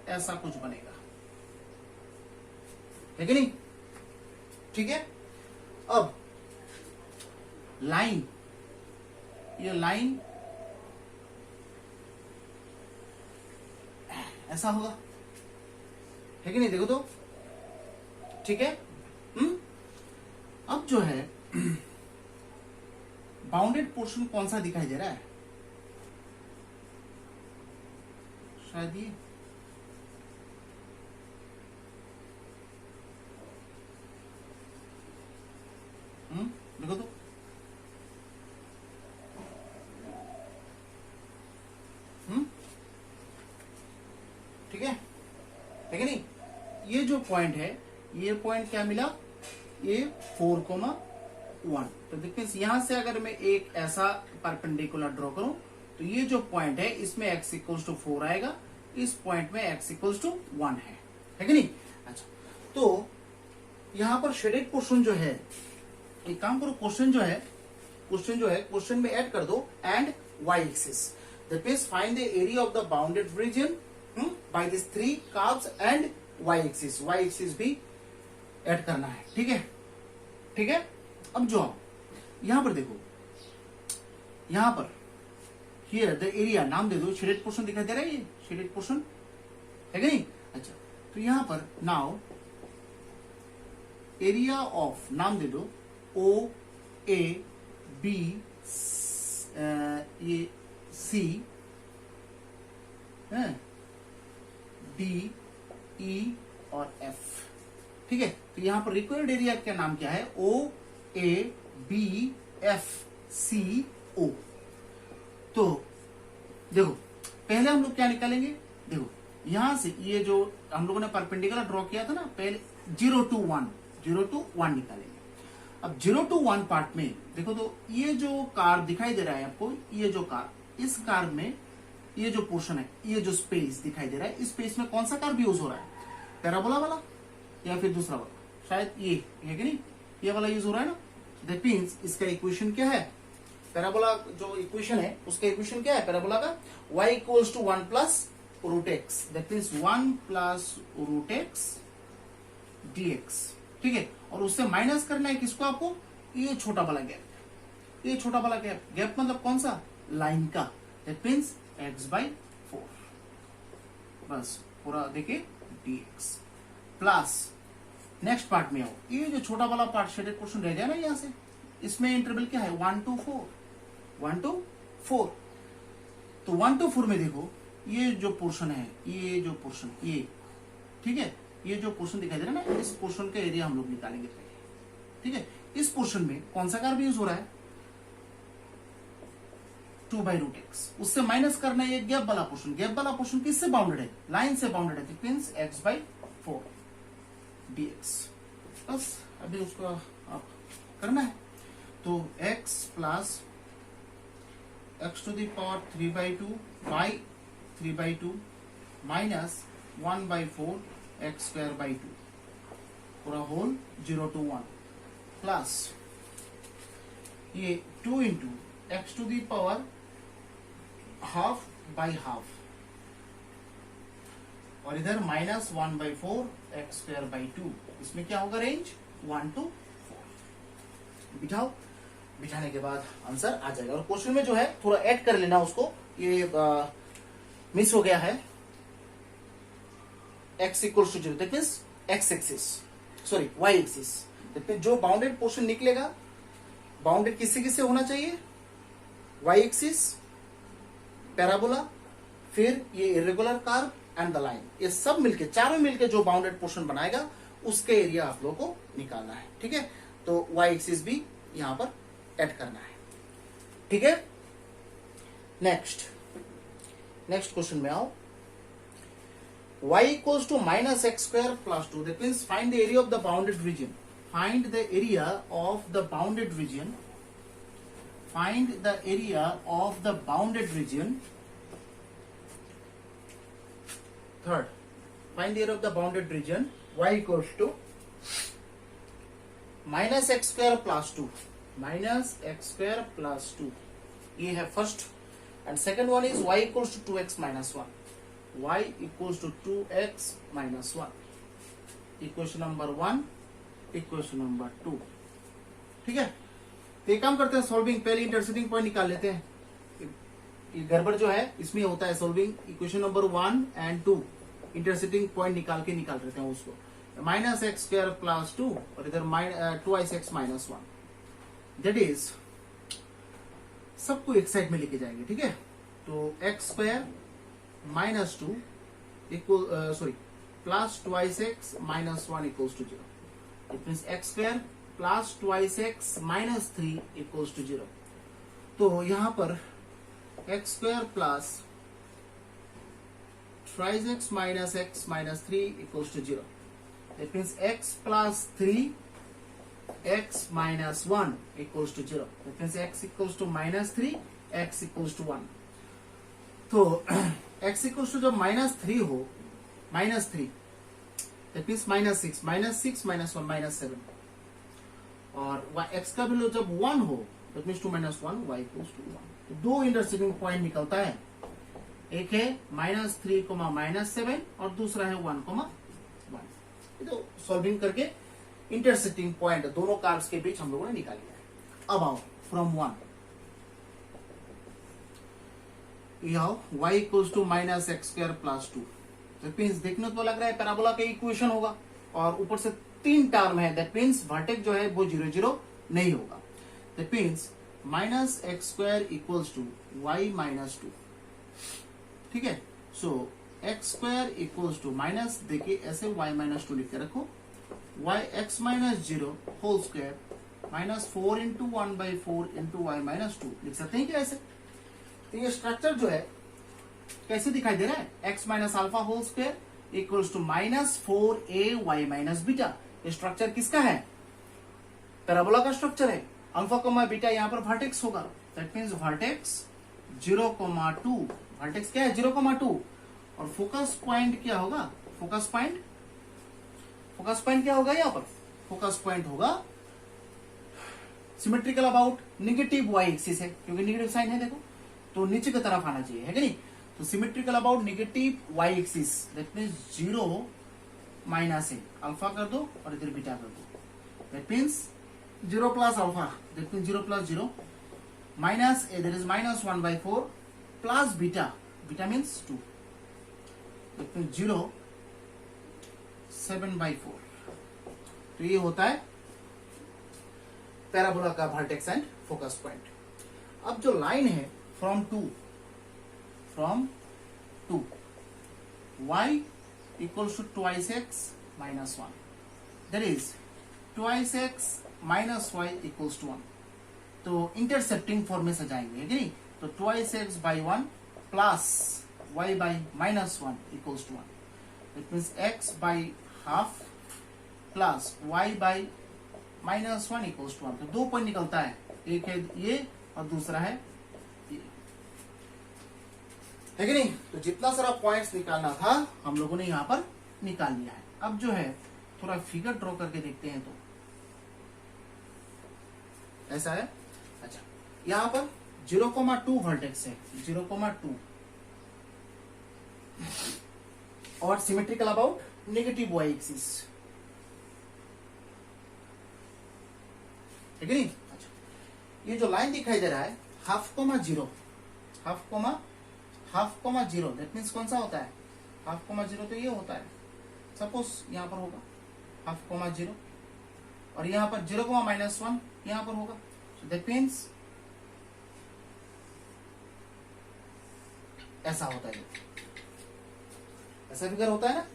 ऐसा कुछ बनेगा, है कि नहीं, ठीक है। अब लाइन, ये लाइन ऐसा होगा, है कि नहीं, देखो तो, ठीक है। अब जो है बाउंडेड पोर्शन कौन सा दिखाई दे रहा है? शायद ये देखो तो, ठीक है कि नहीं? ये जो पॉइंट है, ये पॉइंट क्या मिला? ये 4,1। तो देखिए यहां से अगर मैं एक ऐसा परपेंडिकुलर ड्रॉ करूं तो ये जो पॉइंट है इसमें x इक्वल्स टू 4 आएगा, इस पॉइंट में x इक्वल्स टू 1 है कि नहीं? अच्छा, तो यहां पर शेडेड पोर्शन जो है, एक काम करो, क्वेश्चन में ऐड कर दो and y axis, that means find the area of the bounded region by this 3 curves and y axis भी ऐड करना है। ठीक है, ठीक है। अब जो यहां पर देखो, यहां पर हियर द एरिया नाम दे दो, शेडेड पोर्शन दिखाई दे रहा है, ये शेडेड पोर्शन है कि नहीं? अच्छा, तो यहां पर नाउ एरिया ऑफ नाम दे दो ओ ए बी ये सी डी ई और एफ। ठीक है, तो यहां पर रिक्वायर्ड एरिया का नाम क्या है? ओ ए बी एफ सी ओ। तो देखो पहले हम लोग क्या निकालेंगे, देखो यहां से ये जो हम लोगों ने परपेंडिकुलर ड्रॉ किया था ना, पहले 0 to 1 निकालेंगे। अब 0 to 1 पार्ट में देखो, तो ये जो कार दिखाई दे रहा है आपको, ये जो कार, इस कार में ये जो पोर्शन है, ये जो स्पेस दिखाई दे रहा है, इस स्पेस में कौन सा कार यूज हो रहा है? पैराबोला वाला या फिर दूसरा वाला? शायद ये है कि नहीं, ये वाला यूज हो रहा है ना। दैट मींस इसका इक्वेशन क्या है? पैराबोला जो इक्वेशन है उसका इक्वेशन क्या है पैराबोला का? y equals to 1 plus root x, that means 1 plus root x dx। ठीक है, और उससे माइनस करना है किसको आपको? ये छोटा वाला गैप, ये छोटा वाला गैप, गैप मतलब कौन सा? लाइन का, दैट मींस x/4, बस पूरा देखिए dx प्लस नेक्स्ट पार्ट में आओ, ये जो छोटा वाला पार्ट शेडेड पोर्शन रह गया ना यहां से, इसमें इंटरवल क्या है? 1 to 4। तो 1 to 4 में देखो ये जो पोर्शन है, ये जो पोर्शन, ये ठीक है, ये जो पोर्शन दिखाई दे रहा है ना, इस पोर्शन का एरिया हम लोग निकालेंगे पहले। ठीक है, इस पोर्शन में कौन सा कर्व यूज हो रहा है? 2/√x। उससे माइनस करना है ये गैप वाला पोर्शन। गैप वाला पोर्शन किससे बाउंडेड है? लाइन से बाउंडेड है, मींस x/4 dx। बस अभी उसको आप करना है, तो x plus x to the power 3/2 by 3/2 minus 1/4 x²/2 पूरा होल 0 to 1 प्लस ये 2 into x to the power half by half, और इधर माइनस 1/4 x²/2। इसमें क्या होगा? Range 1 to 4। बिठाओ, बिठाने के बाद आंसर आ जाएगा। और क्वेश्चन में जो है थोड़ा ऐड कर लेना उसको, ये मिस हो गया है। x equals to 0, that means x axis, sorry y axis, that means जो बाउंडेड पोर्शन निकलेगा, बाउंडेड किससे किससे होना चाहिए? y एक्सिस, पैराबोला, फिर ये irregular curve and the line, ये सब मिलके, चारों मिलके जो बाउंडेड पोर्शन बनाएगा उसके एरिया आप लोगों को निकालना है। ठीक है, तो y एक्सिस भी यहां पर ऐड करना है। ठीक है, नेक्स्ट क्वेश्चन में आओ। y equals to minus x²+2, that means find the area of the bounded region. Find the area of the bounded region, find the area of the bounded region. Third, find the area of the bounded region. Y equals to minus x²+2, minus x²+2, ये है first. And second one is y equals to 2x minus 1, y equals to 2x minus 1, equation number 1, equation number 2। ठीक है, तो एक काम करते हैं, सॉल्विंग पहले इंटरसेक्टिंग पॉइंट निकाल लेते हैं। ये गड़बड़ जो है इसमें होता है, solving equation number 1 and 2 intersecting point निकाल लेते हैं उसको। माइनस x²+2 और इधर 2x minus 1, दैट इज सबको एक साइड में लेके जाएंगे, ठीक है। तो x square minus two equal sorry plus twice x minus one equals to zero. It means x square plus twice x minus three equals to zero. तो यहां पर x square plus twice x minus three equals to zero. It means x plus three x minus 1 equals to 0. That means x equals to minus 3, x equals to 1. तो x equals to जब minus 3 हो, minus 3, that means minus 6 minus 1 minus 7. और x का वैल्यू जब 1 हो, that means 2 minus 1, y equals to 1. तो दो इंटरसेक्टिंग पॉइंट निकलता है, एक है minus 3, minus 7 और दूसरा है 1, 1. तो सॉल्विंग करके इंटरसेक्टिंग पॉइंट दोनों कर्व्स के बीच हम लोगों ने निकाल लिया है। अब आओ from 1 y equals to minus x square plus 2। That means देखने तो लग रहा है पैराबोला का इक्वेशन होगा और ऊपर से 3 टर्म है, दैट मीन्स वर्टेक्स जो है वो 0 0 नहीं होगा। That means minus x square equals to y minus 2, ठीक है। So X square equals to minus, देखिए ऐसे y माइनस 2 लिख के रखो, y x minus 0 whole square minus 4 into 1 by 4 into Y minus 2 लिख सकते हैं क्या ऐसे। तो ये स्ट्रक्चर जो है कैसे दिखाई दे रहा है, x minus alpha whole square equals to minus 4a y minus beta. ये स्ट्रक्चर किसका है, पैराबोला का स्ट्रक्चर है। अल्फा कोमा बीटा यहाँ पर वर्टेक्स होगा, दैट मीन्स वर्टेक्स 0,2, वर्टेक्स क्या है 0,2 और फोकस पॉइंट क्या होगा, फोकस पॉइंट क्या होगा यहाँ पर, फोकस पॉइंट होगा symmetrical about negative Y axis है, क्योंकि निगेटिव साइन है देखो, तो नीचे की तरफ आना चाहिए, है कि नहीं। तो symmetrical about negative Y axis, that means 0 minus है, अल्फा कर दो और इधर बीटा कर दो, that means 0 plus alpha, that means 0 plus 0 minus इधर is minus 1 by 4 plus beta, beta means 2, that means 0 7 by 4। तो ये होता है पैराबोला का वर्टेक्स एंड फोकस पॉइंट। अब जो लाइन है from two y equals to twice x minus 1, that is twice x minus y equals to 1। तो इंटरसेप्टिंग फॉर्म में सजाएंगे, है कि नहीं। तो twice x by 1 plus y by minus 1 equals to 1। It means x by half plus y by minus 1 equals to 1। तो 2 पॉइंट निकलता है, एक है ये और दूसरा है ये, है कि नहीं। तो जितना सारा पॉइंट्स निकालना था हम लोगों ने यहाँ पर निकाल लिया है। अब जो है थोड़ा फिगर ड्रॉ करके देखते हैं, तो ऐसा है। अच्छा, यहाँ पर 0,2 वर्टेक्स है, 0,2 और symmetrical about negative y axis, ठीक है नहीं। अच्छा, ये जो लाइन दिखाई दे रहा है half comma zero, half comma zero, that means कौन सा होता है, हाफ कोमा जीरो तो ये होता है, सपोज यहाँ पर होगा हाफ कोमा जीरो और यहाँ पर 0, माइनस 1 यहाँ पर होगा, सो दैट मीन्स ऐसा होता है, ऐसा फिगर होता है ना।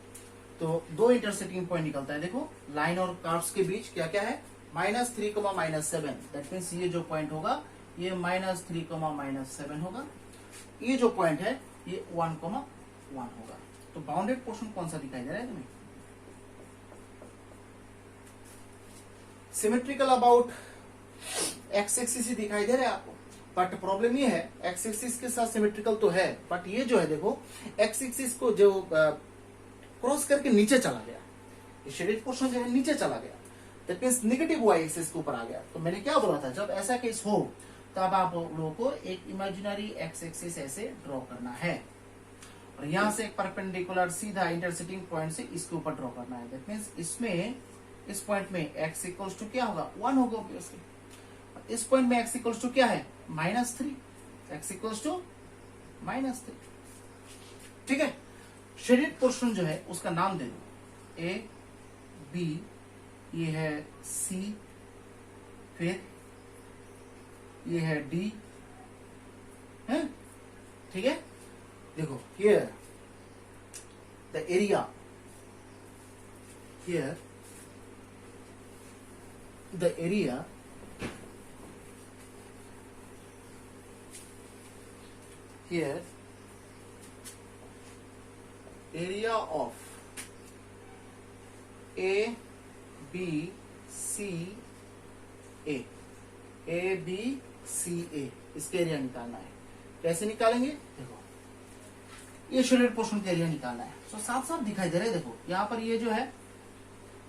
तो 2 इंटरसेक्टिंग पॉइंट निकलता है, देखो लाइन और कर्व्स के बीच क्या क्या है, -3, -7, दैट मीन्स ये जो पॉइंट होगा ये -3, -7 होगा, ये जो पॉइंट है ये 1, 1 होगा। तो बाउंडेड पोर्शन कौन सा दिखाई दे रहा है तुम्हें, सिमेट्रिकल अबाउट एक्स एक्सिस ही दिखाई दे रहा है आपको, बट प्रॉब्लम ये है एक्स एक्सिस के साथ सिमेट्रिकल तो है, बट ये जो है देखो एक्स एक्सिस को जो क्रॉस करके नीचे चला गया, ये शेडेड पोर्शन जो है नीचे चला गया, that means negative y axis के ऊपर आ गया। तो मैंने क्या बोला था, जब ऐसा केस हो तब आप लोगों को एक इमेजिनरी एक्स एक्सिस ऐसे ड्रॉ करना है और यहां से एक परपेंडिकुलर सीधा इंटरसेक्टिंग पॉइंट से इसके ऊपर ड्रॉ करना है। दैट मींस इसमें इस पॉइंट में x इक्वल्स टू क्या होगा, 1 होगा ऑब्वियसली। इस पॉइंट में x इक्वल्स टू क्या है, -3, x इक्वल्स टू -3, ठीक है। शेडेड पोर्शन जो है उसका नाम दे दो, A, B, ये है C, फिर ये है D है, ठीक है। देखो here the area, here the area here area of A B C A, A B C A, इसका एरिया निकालना है। कैसे निकालेंगे? देखो ये शेडेड पोर्शन का एरिया निकालना है। तो साफ साफ दिखाई दे रहा है। देखो यहाँ पर ये जो है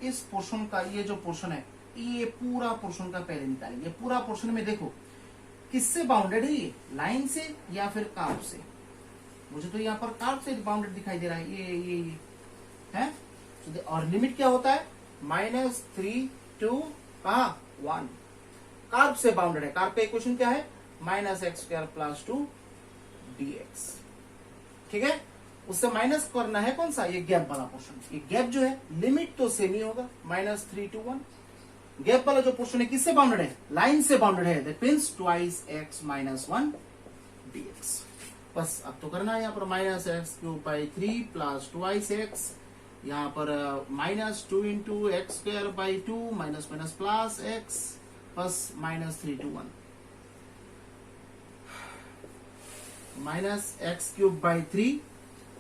इस पोर्शन का, ये जो पोर्शन है ये पूरा पोर्शन का पहले निकालेंगे। पूरा पोर्शन में देखो किससे बाउंडेड है, ये लाइन से या फिर कर्व से। मुझे तो यहाँ पर कर्व से बाउंडेड दिखाई दे रहा है, ये है। तो और लिमिट क्या होता है? -3 to 1। कर्व से बाउंडेड है। कर्व का इक्वेशन क्या है? -x² + 2dx, ठीक है। उससे माइनस करना है कौन सा? ये गैप वाला पोर्शन। ये गैप जो है लिमिट तो सेम ही होगा, -3 to 1। गैप वाला जो पोर्शन है किससे बाउंडेड है? लाइन से बाउंडेड है। That means 2x - 1 dx। बस अब तो करना है यहाँ पर -x³ + 3 + 2x, यहाँ पर -2 × x² / 2 - प्लस x बस -3 to 1 -x³ / 3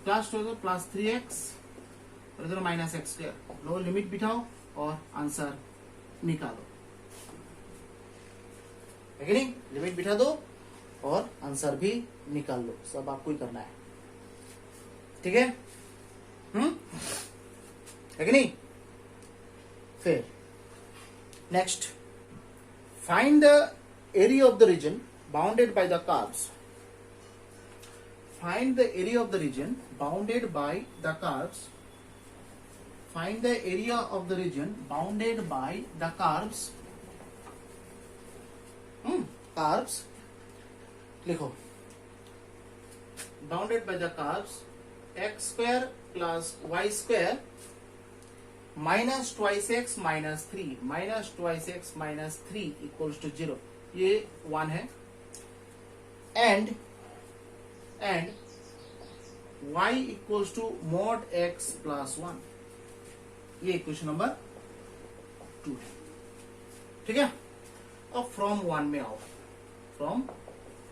+2 + 3x और इधर -x²। लो लिमिट बिठाओ और आंसर निकालो, है कि नहीं? लिमिट बिठा दो और आंसर भी निकाल लो। सब आपको ही करना है, ठीक है। है कि नहीं? फिर next, find the area of the reason bounded by the curves. Find the area of the reason bounded by the curves. Find the area of the region bounded by the curves. Curves लिखो, bounded by the curves x² + y² -2x - 3 -2x - 3 = 0। ये 1 है। and y = mod x + 1। ये इक्वेशन नंबर 2 है, ठीक है। अब फ्रॉम 1 में आओ, फ्रॉम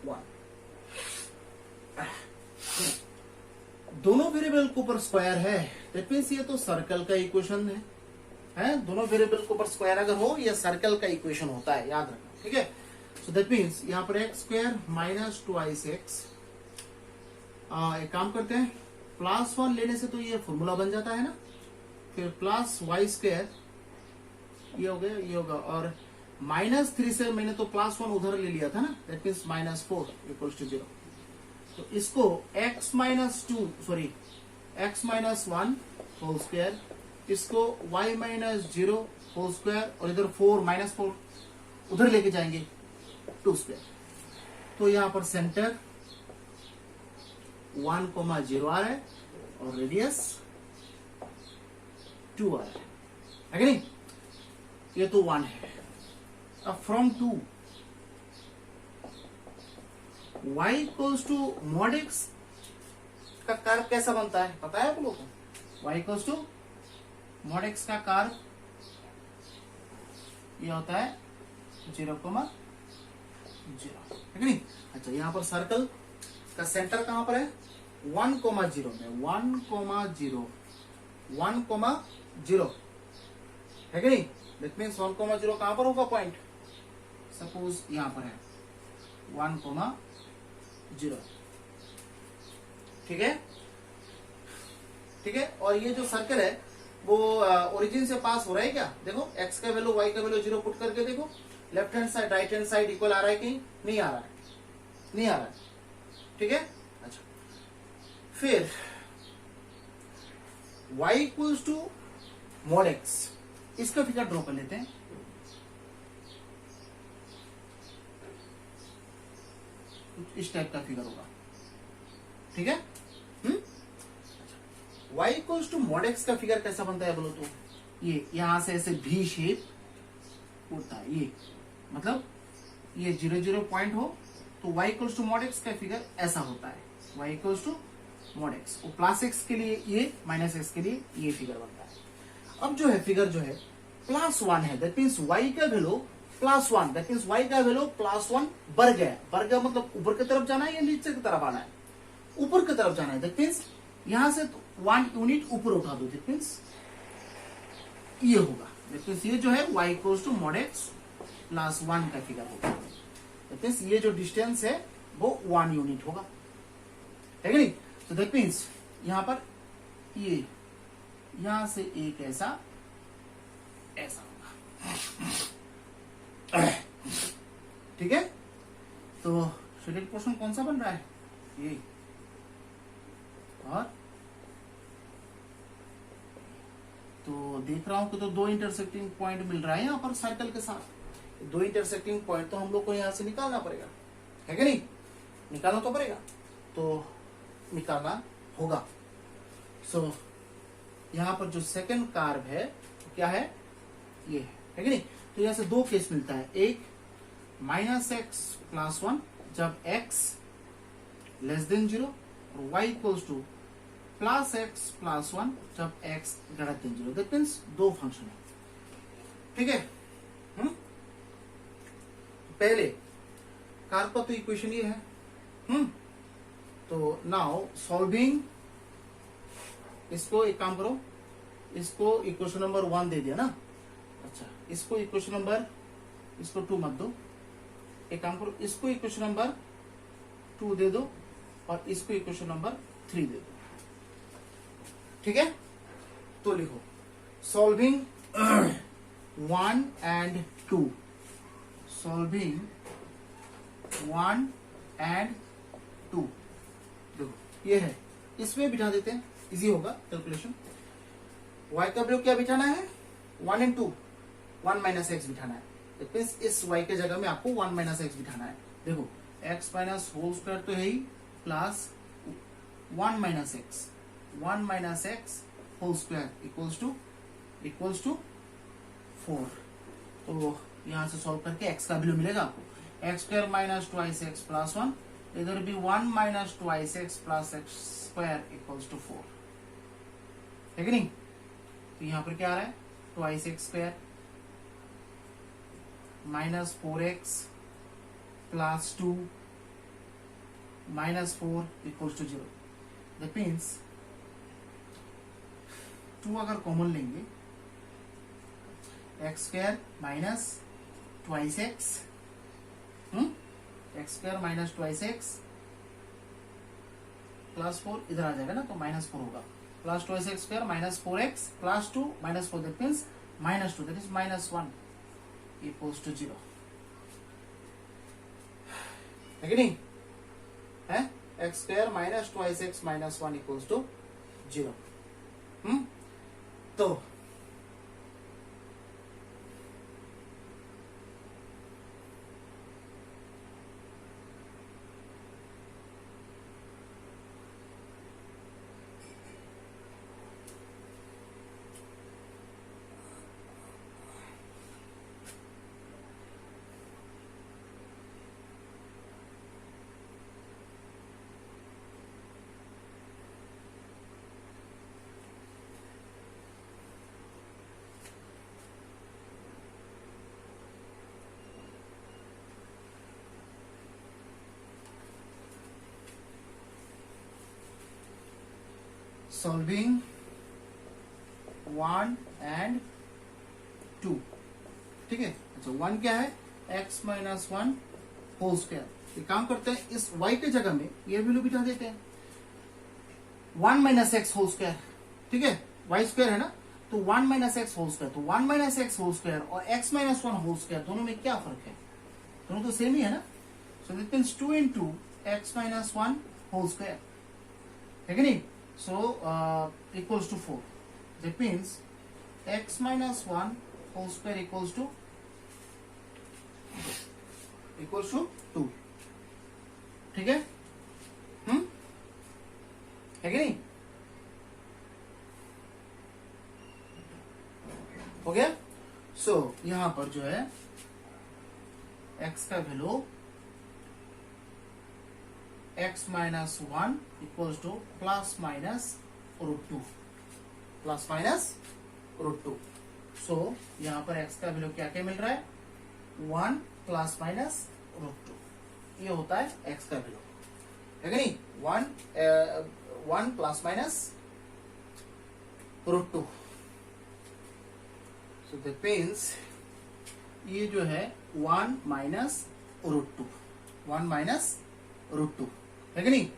1 दोनों वेरिएबल के ऊपर स्क्वायर है। दैट मींस ये तो सर्कल का इक्वेशन है। दोनों वेरिएबल के ऊपर स्क्वायर अगर हो, ये सर्कल का इक्वेशन होता है, याद रखना, ठीक है। सो दैट मींस यहाँ पर x² - 2x। एक काम करते हैं, +1 लेने से तो ये फॉर्मूला बन जाता है ना। फिर +y² ये हो गया, ये होगा। और -3 से मैंने तो +1 उधर ले लिया था ना, दैट मीन्स -4 = 0। तो इसको x - 1 होल स्क्वायर, इसको y - 0 होल स्क्वायर और इधर -4 उधर लेके जाएंगे 2²। तो यहां पर सेंटर 1, 0 आ रहा है और रेडियस 2 आ रहा है कि नहीं? ये तो 1 है। अब फ्रॉम 2 y = mod x का कर्व कैसा बनता है पता है आप लोगों को? y = mod x का कर्व ये होता है 0, 0, है कि नहीं? अच्छा, यहाँ पर सर्कल का सेंटर कहां पर है? 1, 0 में। 1, 0, 1, 0, है कि नहीं? दैट मींस 1, 0 कहां पर होगा पॉइंट? सपोज यहां पर है 1, 0, ठीक है, ठीक है। और ये जो सर्कल है वो ओरिजिन से पास हो रहा है क्या? देखो x का वैल्यू y का वैल्यू 0 पुट करके देखो, left hand side right hand side equal आ रहा है कि नहीं आ रहा है? नहीं आ रहा है, ठीक है। अच्छा, फिर y = mod x, इसका फिगर ड्रॉ कर लेते हैं। इस टाइप का फिगर होगा, ठीक है। y = mod x का फिगर कैसा बनता है बोलो तो? ये यहां से ऐसे V शेप होता है। ये मतलब ये 0, 0 पॉइंट हो तो y equals to mod x का फिगर ऐसा होता है, y equals to mod x, और प्लस एक्स के लिए ये, माइनस एक्स के लिए ये फिगर बनता है। अब जो है फिगर जो है प्लस वन है, दैट मीन्स y का value plus one, that means y का वैल्यू प्लस वन बढ़ गया। बढ़ गया मतलब ऊपर की तरफ जाना है या नीचे की तरफ आना है? ऊपर की तरफ जाना है। दैट मीन्स यहां से 1 यूनिट ऊपर उठा दो, दैट मीन्स ये होगा। दैट मीन्स ये जो है y equals to mod x plus 1 का फिगर होगा। दैट मीन्स ये जो डिस्टेंस है वो 1 यूनिट होगा, है कि नहीं? तो दैट मीन्स यहां पर ये यहां से एक ऐसा ऐसा होगा, ठीक है? तो शेडेड पोर्शन कौन सा बन रहा है? ये, और तो देख रहा हूं कि तो दो इंटरसेक्टिंग पॉइंट मिल रहा है यहां पर सर्कल के साथ। दो इंटरसेक्टिंग पॉइंट तो हम लोग को यहां से निकालना पड़ेगा, है कि नहीं? निकालना तो पड़ेगा, तो निकालना होगा। सो यहां पर जो सेकंड कार्व है क्या है? ये है कि नहीं? तो यहां से दो केस मिलता है, एक माइनस एक्स प्लस वन जब x लेस देन 0 और y equals to plus x plus one जब x greater than 0। That means दो फंक्शन है, ठीक है? पहले कार्व का तो इक्वेशन ये है। तो नाउ सॉल्विंग, इसको एक काम करो, इसको इक्वेशन नंबर 1 दे दिया ना। अच्छा, इसको इक्वेशन नंबर, इसको 2 मत दो, एक काम करो, इसको इक्वेशन नंबर 2 दे दो और इसको इक्वेशन नंबर 3 दे दो, ठीक है? तो लिखो सॉल्विंग 1 एंड 2, सॉल्विंग 1 एंड 2, देखो ये है, इसमें बिठा देते हैं, इजी होगा कैलकुलेशन। y का वैल्यू क्या बिठाना है? 1 एंड 2, 1 माइनस एक्स बिठाना है। दैट मींस इस y के जगह में आपको 1 माइनस एक्स बिठाना है। देखो x माइनस होल स्क्वायर तो है ही, plus 1 minus X, 1 minus X whole square equals to 4। तो यहां से सॉल्व करके x का वैल्यू मिलेगा आपको, x square minus twice x plus 1, इधर भी 1 minus twice x plus x square equals to 4, है कि नहीं? तो यहां पर क्या आ रहा है? Twice x square minus 4x plus 2 minus 4 equals to 0। That means 2 अगर कॉमन लेंगे, x square minus twice x, x square minus twice x plus 4 इधर आ जाएगा ना, तो माइनस 4 होगा, plus twice x square minus 4x plus 2 minus 4, that means minus 2, that is minus 1 equals to 0, है कि नहीं? है x square minus twice x minus 1 equals to 0। तो सॉल्विंग 1 एंड 2, ठीक है? अच्छा 1 क्या है? x minus 1 whole square. एक काम करते हैं, इस y के जगह में ये वैल्यू बिठा देते हैं, 1 माइनस एक्स होल स्क्वायर, ठीक है? y स्क्वायर है ना, तो 1 माइनस एक्स होल स्क्वायर, तो 1 माइनस एक्स होल स्क्वायर और x माइनस 1 होल स्क्वायर दोनों में क्या फर्क है? दोनों तो सेम ही है ना। So that means 2 into x minus 1 whole square, है कि नहीं? So equals to 4. That means x minus 1 whole square equals to 2, ठीक है? है कि नहीं? हो गया? So यहां पर जो है x का value x minus 1 equals to plus minus √2, plus minus √2। सो यहां पर x का वैल्यू क्या क्या मिल रहा है, 1 प्लस माइनस √2, ये होता है x का वैल्यू, है कि नहीं, 1 plus minus √2। So that means ये जो है 1 माइनस √2, 1 माइनस √2, है कि नहीं,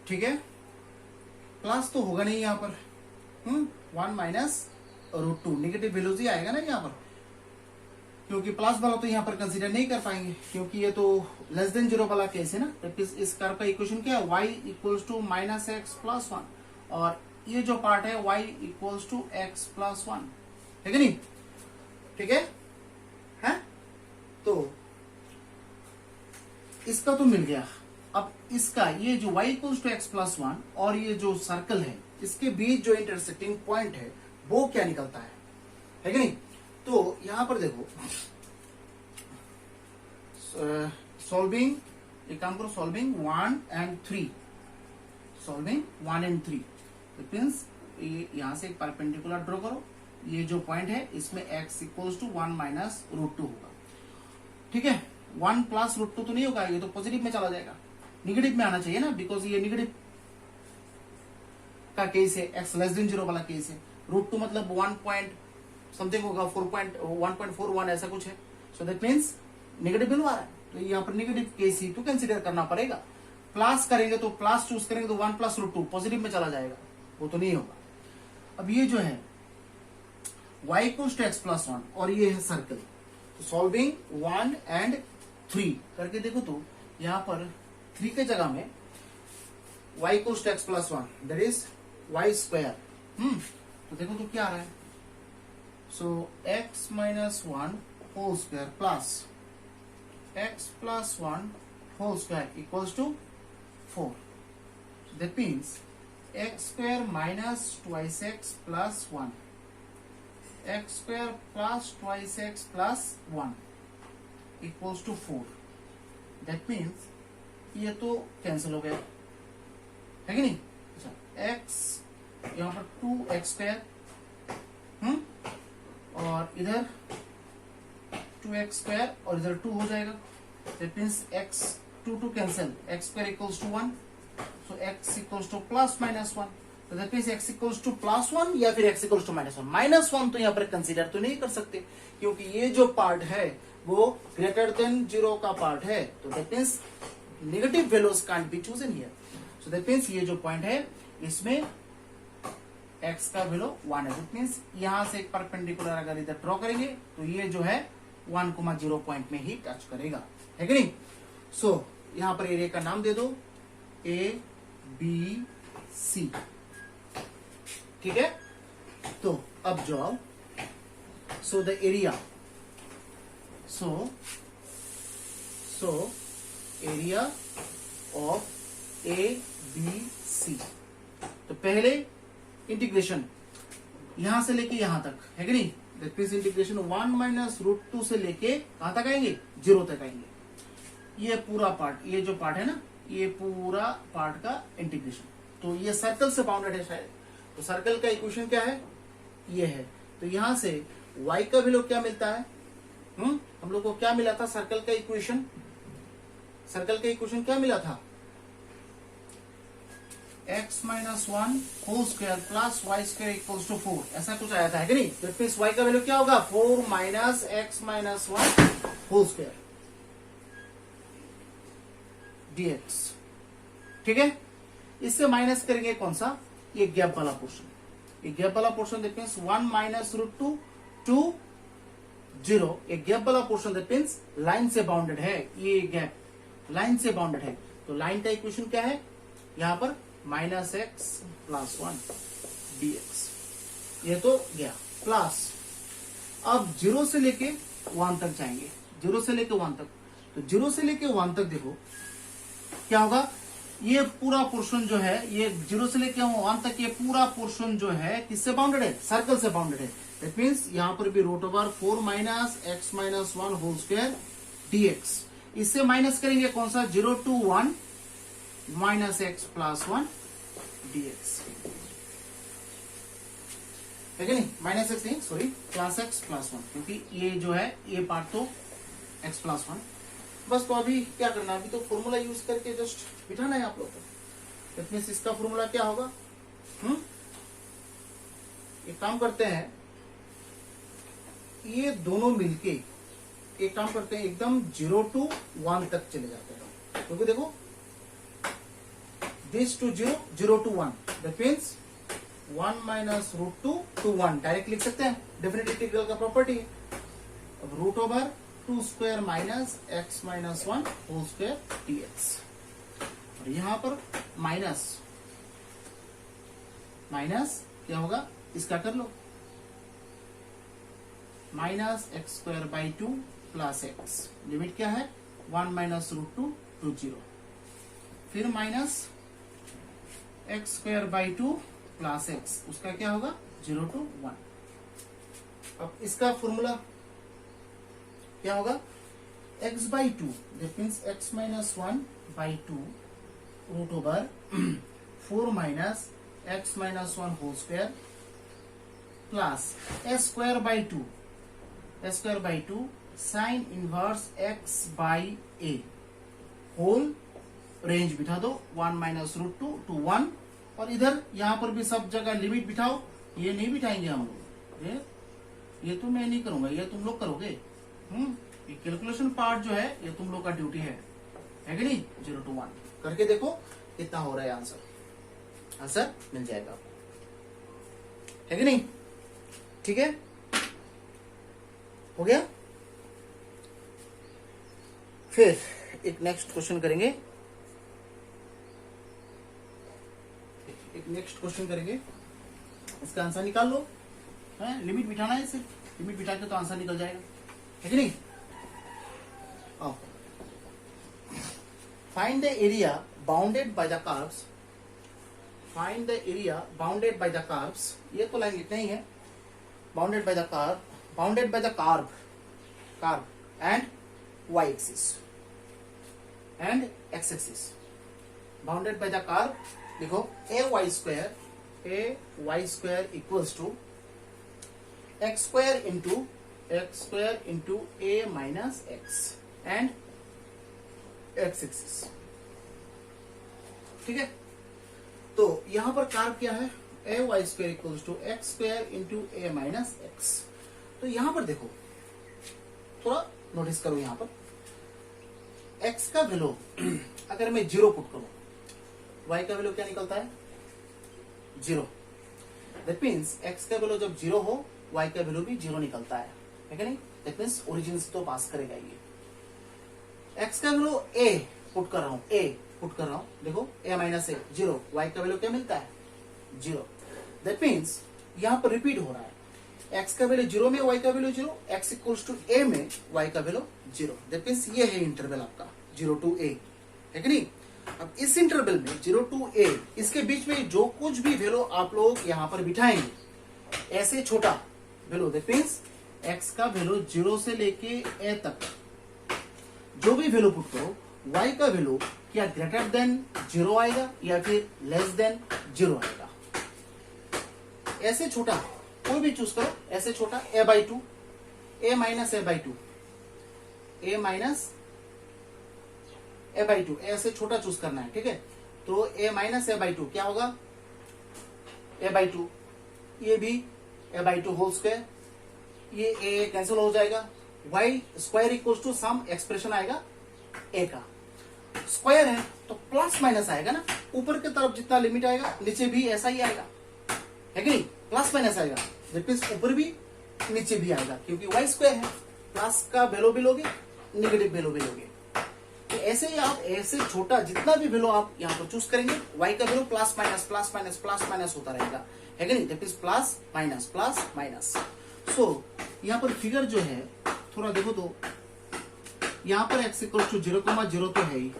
ठीक है। प्लस तो होगा नहीं यहाँ पर, 1 माइनस √2, नेगेटिव वैल्यूज ही आएगा ना यहाँ पर, क्योंकि प्लस वाला तो यहाँ पर कंसीडर नहीं कर पाएंगे, क्योंकि ये तो लेस देन 0 वाला केस है ना। तो इस कर्व का इक्वेशन क्या है, y equals to minus x plus 1, और ये जो पार्ट है y equals to x plus 1, है कि नहीं, ठीक है। तो इसका तो मिल गया। अब इसका ये जो y equals to x plus 1 और ये जो सर्कल है, इसके बीच जो इंटरसेक्टिंग पॉइंट है वो क्या निकलता है कि नहीं। तो यहां पर देखो, सॉल्विंग, एक काम करो, solving 1 and 3, solving 1 and 3, it means यहां से एक परपेंडिकुलर ड्रॉ करो, ये जो पॉइंट है इसमें x इक्वल्स टू 1 माइनस √2 होगा, ठीक है। 1 प्लस √2 तो नहीं होगा, ये तो पॉजिटिव में चला जाएगा, निगेटिव में आना चाहिए ना, बिकॉज ये निगेटिव का केस है, x लेस देन 0 वाला केस है। √2 मतलब 1 पॉइंट समथिंग होगा, 1.41 ऐसा कुछ है। So that means negative value आ रहा है, तो यहाँ पर नेगेटिव केस ही तो कंसीडर करना पड़ेगा। प्लस करेंगे तो प्लस चूज करेंगे तो 1 प्लस √2 पॉजिटिव में चला जाएगा, वो तो नहीं होगा। अब ये जो है y equals to x plus 1 और ये है सर्कल, तो सॉल्विंग 1 एंड 3 करके देखो तो यहाँ पर 3 के जगह में y equals to x plus 1 that is y square, तो देखो तो क्या आ रहा है, so x minus 1 whole square plus x plus 1 whole square equals to 4, that means x square minus twice x plus 1, x square plus twice x plus 1 equals to 4, that means ये तो कैंसिल हो गया, है कि नहीं। अच्छा, x यहाँ पर 2x स्क्वायर, और इधर 2x स्क्वायर और इधर 2 हो जाएगा, that means x 2 cancel, x square equals to 1, so x equals to plus minus 1, तो that means x equals to plus 1 या फिर x equals to minus 1। Minus 1 तो यहाँ पर कंसीडर तो नहीं कर सकते, क्योंकि ये जो पार्ट है वो ग्रेटर देन 0 का पार्ट है, तो that means negative values can't be chosen here. So that means ये जो पॉइंट है इसमें x का वैल्यू 1 है, दैट मीन्स यहां से एक परपेंडिकुलर अगर इधर ड्रॉ करेंगे तो ये जो है 1,0 पॉइंट में ही टच करेगा, है कि नहीं। सो यहां पर एरिया का नाम दे दो ABC, ठीक है। तो अब जाओ, so the area, so area of ABC, तो पहले इंटीग्रेशन यहां से लेके यहां तक, है कि नहीं, दैट मींस इंटीग्रेशन 1 माइनस √2 से लेके कहां तक आएंगे, 0 तक आएंगे। ये पूरा पार्ट, ये जो पार्ट है ना, ये पूरा पार्ट का इंटीग्रेशन, तो ये सर्कल से बाउंडेड है शायद, तो सर्कल का इक्वेशन क्या है, ये है। तो यहां से y का वैल्यू क्या मिलता है, हम लोग को क्या मिला था, सर्कल का इक्वेशन, सर्कल का इक्वेशन क्या मिला था, x minus 1 whole square plus y square equals to 4, ऐसा कुछ आया था, है कि नहीं। दैट मींस y का वैल्यू क्या होगा, 4 minus x minus 1 whole square dx, ठीक है। इससे माइनस करेंगे कौन सा, ये गैप वाला पोर्शन, ये गैप वाला portion, that means 1 minus √2 to 0, एक गैप वाला पोर्शन, दैट मींस लाइन से बाउंडेड है, ये गैप लाइन से बाउंडेड है। तो लाइन का इक्वेशन क्या है यहां पर, माइनस एक्स प्लस 1 dx, ये तो गया प्लस। अब 0 से लेके 1 तक जाएंगे, 0 से लेके 1 तक, तो 0 से लेके 1 तक देखो क्या होगा, ये पूरा पोर्शन जो है, ये 0 से लेके 1 तक ये पूरा पोर्शन जो है किससे बाउंडेड है, सर्कल से बाउंडेड है। दैट मींस यहां पर भी √4 minus x minus 1 whole square dx, इससे माइनस करेंगे कौन सा, 0 to 1 minus x plus one dx, है कि नहीं? माइनस एक्स नहीं, sorry, plus x plus one, क्योंकि ये जो है ये पार्ट तो एक्स प्लस वन। बस तो अभी क्या करना है, अभी तो फॉर्मूला यूज करके जस्ट बिठाना है आप लोग को। इतने से इसका फॉर्मूला क्या होगा? एक काम करते हैं, ये दोनों मिलके एक काम करते हैं, एकदम 0 to 1 तक चले जाते हैं, क्योंकि देखो this to 0, 0 to 1, that means 1 minus root 2 to 1 direct लिख सकते हैं, डेफिनेट इंटीग्रल का प्रॉपर्टी है। अब root over 2 square minus x minus 1 whole square dx, और यहां पर माइनस माइनस क्या होगा, इसका कर लो, minus x square by 2 plus X, limit क्या है 1 माइनस रूट 2 to 0, फिर minus x square by 2 plus X, उसका क्या होगा 0 to 1। अब इसका फॉर्मूला क्या होगा, x by 2, that means x minus 1 by 2 root over 4 minus x minus 1 whole square plus s square by 2 sine inverse x by a whole range बिठा दो 1 माइनस रूट 2 to 1, और इधर यहां पर भी सब जगह लिमिट बिठाओ। ये नहीं बिठाएंगे हम लोग, ये तो मैं नहीं करूंगा, ये तुम लोग करोगे। ये कैलकुलेशन पार्ट जो है ये तुम लोग का ड्यूटी है कि नहीं? 0 to 1 करके देखो कितना हो रहा है, आंसर मिल जाएगा आपको, है कि नहीं? ठीक है, हो गया। फिर एक नेक्स्ट क्वेश्चन करेंगे, इसका आंसर निकाल लो, है लिमिट बिठाना है, सिर्फ लिमिट बिठा के तो आंसर निकल जाएगा, है कि नहीं? Find the area bounded by the curves, find the area bounded by the curves, ये तो लाइन लिखना ही है, bounded by the curve and y axis and x axis, bounded by the curve, देखो a y square equals to x square into a minus x and x axis, ठीक है? तो यहां पर कर्व क्या है, a y square equals to x square into a minus x। तो यहां पर देखो, थोड़ा नोटिस करो, यहां पर x का वैल्यू अगर मैं 0 पुट करूं, y का वैल्यू क्या निकलता है 0, दैट मीन्स x का वैल्यू जब 0 हो y का वैल्यू भी 0 निकलता है कि नहीं? दैट मीन्स ओरिजिन से तो पास करेगा ये। x का वैल्यू a पुट कर रहा हूं, देखो a माइनस a 0, y का वैल्यू क्या मिलता है 0, दैट मीन्स यहां पर रिपीट हो रहा है, x का वैल्यू 0 में y का value 0, x equals to a में y का वैल्यू 0, दैट मीन्स ये है इंटरवल आपका 0 to a, है कि नहीं? अब इस इंटरवल में 0 to a, इसके बीच में जो कुछ भी वैल्यू आप लोग यहां पर बिठाएंगे, ऐसे छोटा वैल्यू, दैट मीन्स x का वैल्यू 0 से लेके a तक जो भी वैल्यू पुट करो, y का वैल्यू क्या ग्रेटर देन 0 आएगा या फिर लेस देन 0 आएगा। ऐसे छोटा कोई भी चूज करो, ऐसे छोटा a by 2, a minus a by 2, a minus a by 2, ऐसे छोटा चूज करना है, ठीक है? तो a माइनस a बाई 2 क्या होगा, a बाई 2, ये भी a बाई 2 होल स्क्वायर, ये a कैंसिल हो जाएगा, y square equals to some expression आएगा a का, स्क्वायर है तो प्लस माइनस आएगा ना, ऊपर की तरफ जितना लिमिट आएगा नीचे भी ऐसा ही आएगा, है कि नहीं? प्लस माइनस आएगा, दैट मींस ऊपर भी नीचे भी आएगा, क्योंकि y स्क्वायर है, प्लस का वैल्यू भी लोगे, नेगेटिव वैल्यू भी लोगे। तो ऐसे ही आप ऐसे छोटा जितना भी वैल्यू आप यहाँ पर चूज करेंगे, y का वैल्यू प्लस माइनस होता रहेगा, है कि नहीं? That means plus minus. So यहाँ पर फिगर जो है थोड़ा देखो, तो यहाँ पर x इक्वल टू 0,0 तो है ही,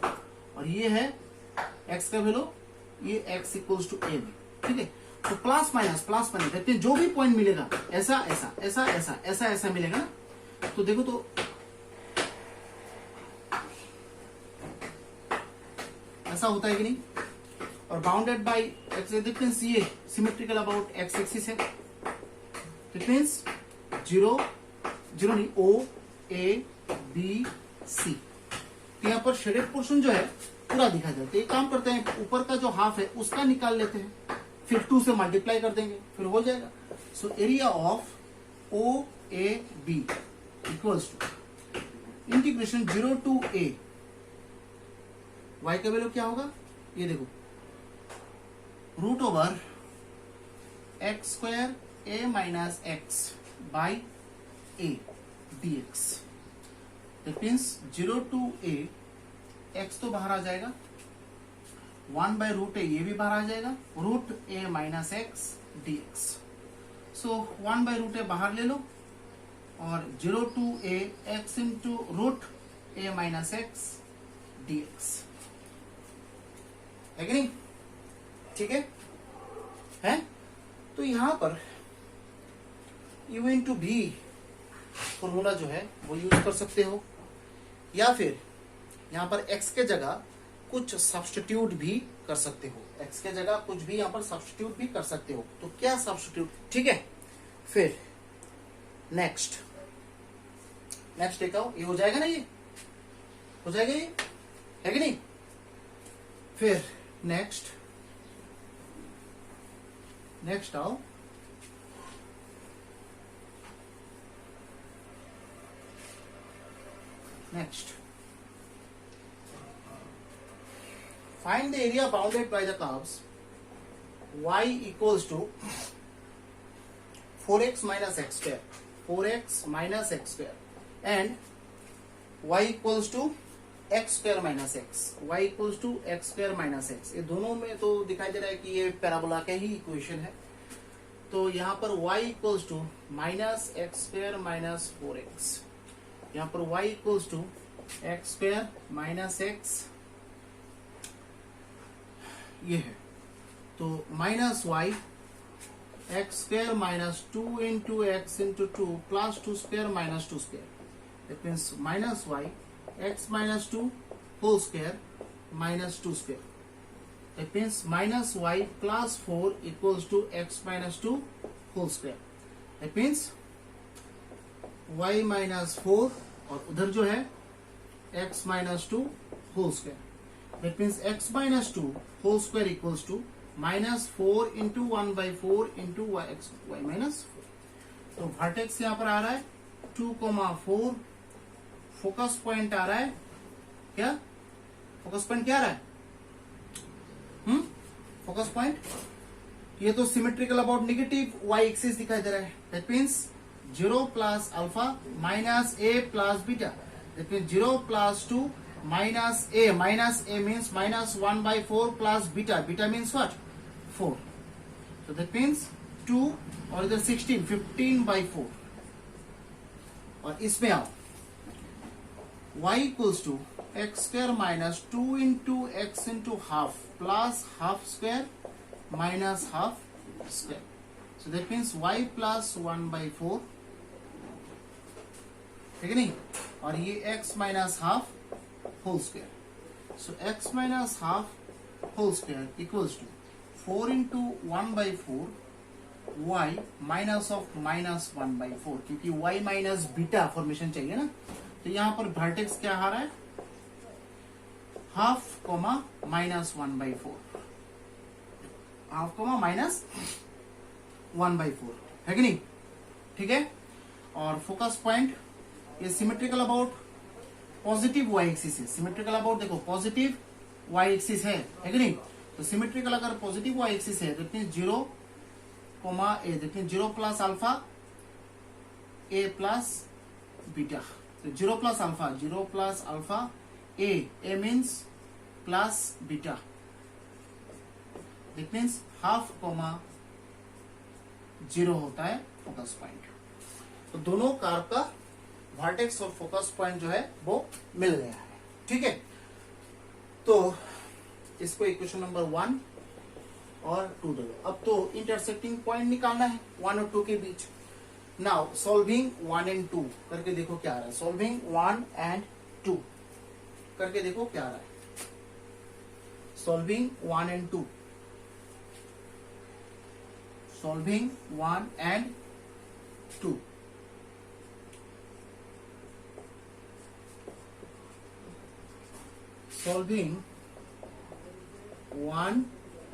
और ये है x का वैल्यू, ये x इक्वल टू a में, ठीक है? तो प्लस माइनस दैट मींस जो भी पॉइंट मिलेगा ऐसा मिलेगा ना। तो देखो, तो ऐसा होता है कि नहीं? और बाउंडेड बाय एक्स, देखते ये सिमेट्रिकल अबाउट एक्स एक्सिस है, इट मीन्स 0 0 नहीं, ओ ए बी सी। तो यहाँ पर शेडेड पोर्शन जो है पूरा दिखा जाता है। एक काम करते हैं, ऊपर का जो हाफ है उसका निकाल लेते हैं, फिर 2 से मल्टीप्लाई कर देंगे, फिर हो जाएगा। So area of O A B equals to integration 0 to a, y का वैल्यू क्या होगा, ये देखो, root over x square a minus x by a d x. That means 0 to A, x तो बाहर आ जाएगा, 1 बाय रूट ए, ये भी बाहर आ जाएगा, root A minus X D X. So 1 by root A बाहर ले लो, और 0 to A X into root A minus X D X, है कि नहीं? ठीक है? तो यहां पर u इंटू भी फॉर्मूला जो है वो यूज कर सकते हो, या फिर यहां पर x के जगह कुछ सब्स्टिट्यूट भी कर सकते हो, x के जगह कुछ भी यहां पर सब्स्टिट्यूट भी कर सकते हो। तो क्या सब्स्टिट्यूट, ठीक है? फिर नेक्स्ट देखो, ये हो जाएगा ना, ये हो जाएगा, ये है कि नहीं? फिर नेक्स्ट आओ, next find the area bounded by the curves y equals to 4x minus x square, 4x minus x square, and y equals to x square minus x, y equals to x square minus x। ये दोनों में तो दिखाई दे रहा है कि ये पैराबोला का ही इक्वेशन है। तो यहाँ पर y equals to minus x square minus 4x, यहाँ पर y equals to x square minus x, ये है। तो minus y x square minus 2 into x into 2 plus 2 square minus 2 square, that means minus y x minus 2 whole square minus 2 square, that means minus y plus 4 equals to x minus 2 whole square, that means y minus 4 और उधर जो है x minus 2 whole square, that means x minus 2 whole square equals to minus 4 into 1 by 4 into y minus 4। तो वर्टेक्स यहाँ पर आ रहा है 2,4, फोकस पॉइंट आ रहा है क्या, फोकस पॉइंट क्या आ रहा है, फोकस पॉइंट, ये तो symmetrical about negative y axis दिखाई दे रहा है, that means 0 plus alpha minus a plus beta, that means 0 plus 2 minus a means minus 1 by 4 plus beta means what, 4, so that means 2 और इधर 16 15 by 4। और इसमें आओ y equals to x square minus 2 into x into half plus half square minus half square, so that means y plus 1 by 4, ठीक है नहीं? और ये x minus half whole square, so x minus half whole square equals to 4 into 1 by 4 y minus of minus 1 by 4, क्योंकि y minus बीटा फॉर्मेशन चाहिए ना। तो यहाँ पर वर्टेक्स क्या आ रहा है, half comma minus 1 by 4, half comma minus 1 by 4, है कि नहीं? ठीक है। और फोकस पॉइंट ये symmetrical about positive y axis है, सिमेट्रिकल अबाउट देखो पॉजिटिव y एक्सिस है कि नहीं? तो सिमेट्रिकल अगर पॉजिटिव y एक्सिस है that means 0 comma a, that means 0 plus alpha a plus beta, तो 0 plus alpha a means plus beta, that means half coma 0 होता है फोकस पॉइंट। तो दोनों कार का वर्टेक्स और फोकस पॉइंट जो है वो मिल गया है, ठीक है। तो इसको इक्वेशन नंबर 1 और 2 दो। अब तो इंटरसेक्टिंग पॉइंट निकालना है 1 और 2 के बीच। नाउ सॉल्विंग 1 एंड 2 करके देखो क्या आ रहा है, सॉल्विंग 1 एंड 2 करके देखो क्या आ रहा है। solving 1 and 2, solving 1 and 2. Solving 1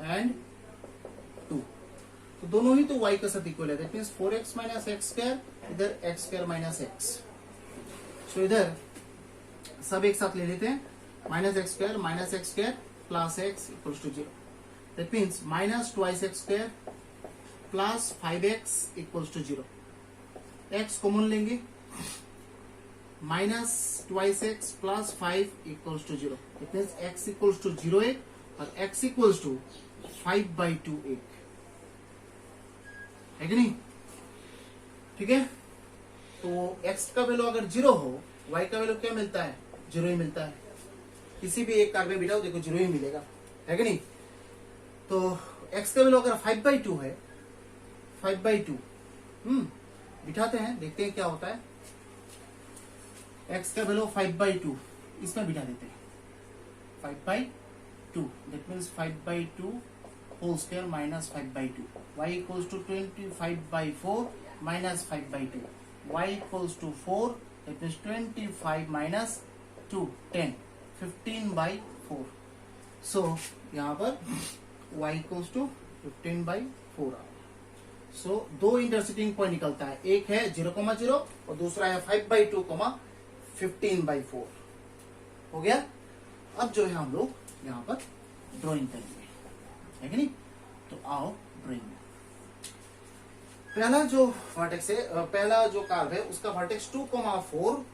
and 2, तो दोनों ही तो y के साथ इक्वल है, that means 4x minus x square, इधर x square minus x. So इधर सब एक साथ ले लेते हैं, minus x square plus x equals to 0, that means minus twice x square plus 5x equals to 0। X common लेंगे, minus twice x plus 5 equals to 0, that means x equals to 0 एक और x इक्वल्स टू 5/2 एक, है कि नहीं? ठीक है, तो x का वैल्यू अगर 0 हो, y का वैल्यू क्या मिलता है? 0 ही मिलता है। किसी भी एक कार में बिठाओ, देखो 0 ही मिलेगा, है कि नहीं? तो x का वैल्यू अगर 5/2 है, 5/2 बिठाते हैं, देखते हैं क्या होता है। x का वैल्यू 5/2 इसमें बिठा देते हैं, 5/2, that means 5/2 whole square minus 5/2, y equals to 25/4 minus 5/2, y equals to 4, that means 25 minus 2 10, 15/4। So यहाँ पर y इक्वल्स टू 15/4 आ। सो दो इंटरसेक्टिंग पॉइंट निकलता है, एक है 0,0 और दूसरा है 5/2, 15/4। हो गया। अब जो है हम लोग यहाँ पर ड्राइंग करेंगे, है कि नहीं? तो आओ ड्राइंग में। पहला जो वर्टेक्स है, पहला जो कार्व है उसका वर्टेक्स 2,4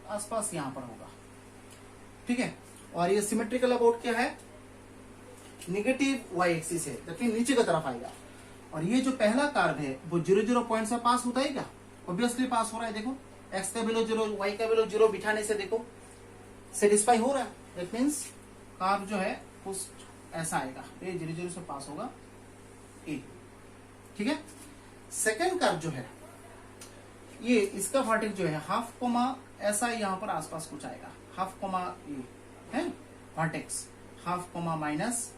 आसपास यहाँ पर होगा, ठीक है। और ये सिमेट्रिकल अबाउट क्या है? नेगेटिव y एक्सिस है, दैट मीन नीचे की तरफ आएगा। और ये जो पहला कार्व है वो 0 पॉइंट से पास होता है क्या? ऑब्वियसली पास हो रहा है। देखो x का वैल्यू 0, y का वैल्यू 0 बिठाने से देखो सेटिस्फाई हो रहा है, दैट मीन्स कार्व जो है कुछ ऐसा आएगा, ये 0 से पास होगा ए, ठीक है। सेकेंड कार्व जो है ये, इसका वर्टेक्स जो है हाफ कोमा ऐसा यहाँ पर आसपास कुछ आएगा, हाफ कोमा ये है वर्टेक्स, हाफ कोमा माइनस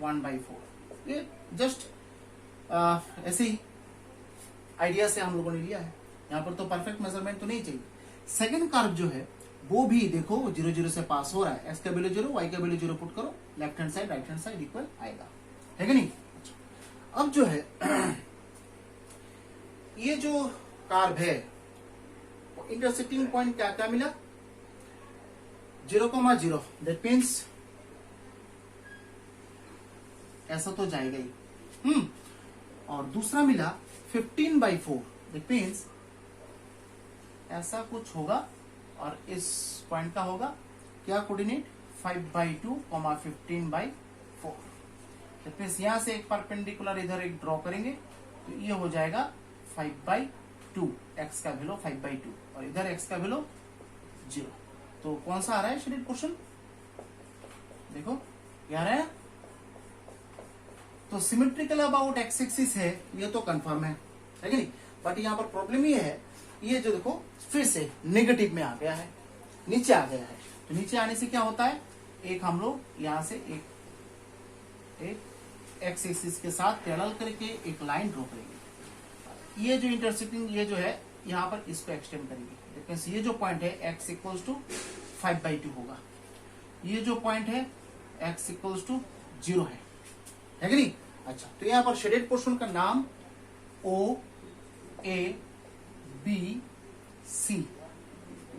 1/4। ये जस्ट ऐसे ही आइडिया से हम लोगों ने लिया है, यहाँ पर तो परफेक्ट मेजरमेंट तो नहीं चाहिए। सेकंड कार्व जो है वो भी देखो 0 से पास हो रहा है, x का वैल्यू 0, y का वैल्यू 0 पुट करो, left hand side right hand side equal आएगा, है कि नहीं? अच्छा, अब जो है ये जो कार्व है इंटरसेक्टिंग पॉइंट क्या क्या मिला? 0,0, दैट मीन्स ऐसा तो जाएगा ही। और दूसरा मिला 15/4, दैट मीन्स ऐसा कुछ होगा और इस पॉइंट का होगा क्या कोऑर्डिनेट? 5/2, 15/4। दैट मीन्स यहां से एक परपेंडिकुलर इधर एक ड्रॉ करेंगे तो ये हो जाएगा 5/2, x का वैल्यू 5/2 और इधर x का वैल्यू 0। तो कौन सा आ रहा है शेडेड पोर्शन? देखो क्या आ रहा है? तो सिमेट्रिकल अबाउट एक्स एक्सिस है, ये तो कंफर्म है कि नहीं? बट यहाँ पर प्रॉब्लम ये है, ये जो देखो फिर से नेगेटिव में आ गया है, नीचे आ गया है। तो नीचे आने से क्या होता है? एक हम लोग यहाँ से एक एक्स एक्सिस के साथ पैरेलल करके एक लाइन ड्रॉ करेंगे। ये जो इंटरसेक्टिंग ये जो है यहाँ पर इसको एक्सटेंड करेंगे। ये जो पॉइंट है x इक्वल्स टू 5/2 होगा, ये जो पॉइंट है x इक्वल्स टू 0 है कि नहीं? अच्छा, तो यहाँ पर शेडेड पोर्शन का नाम OABC,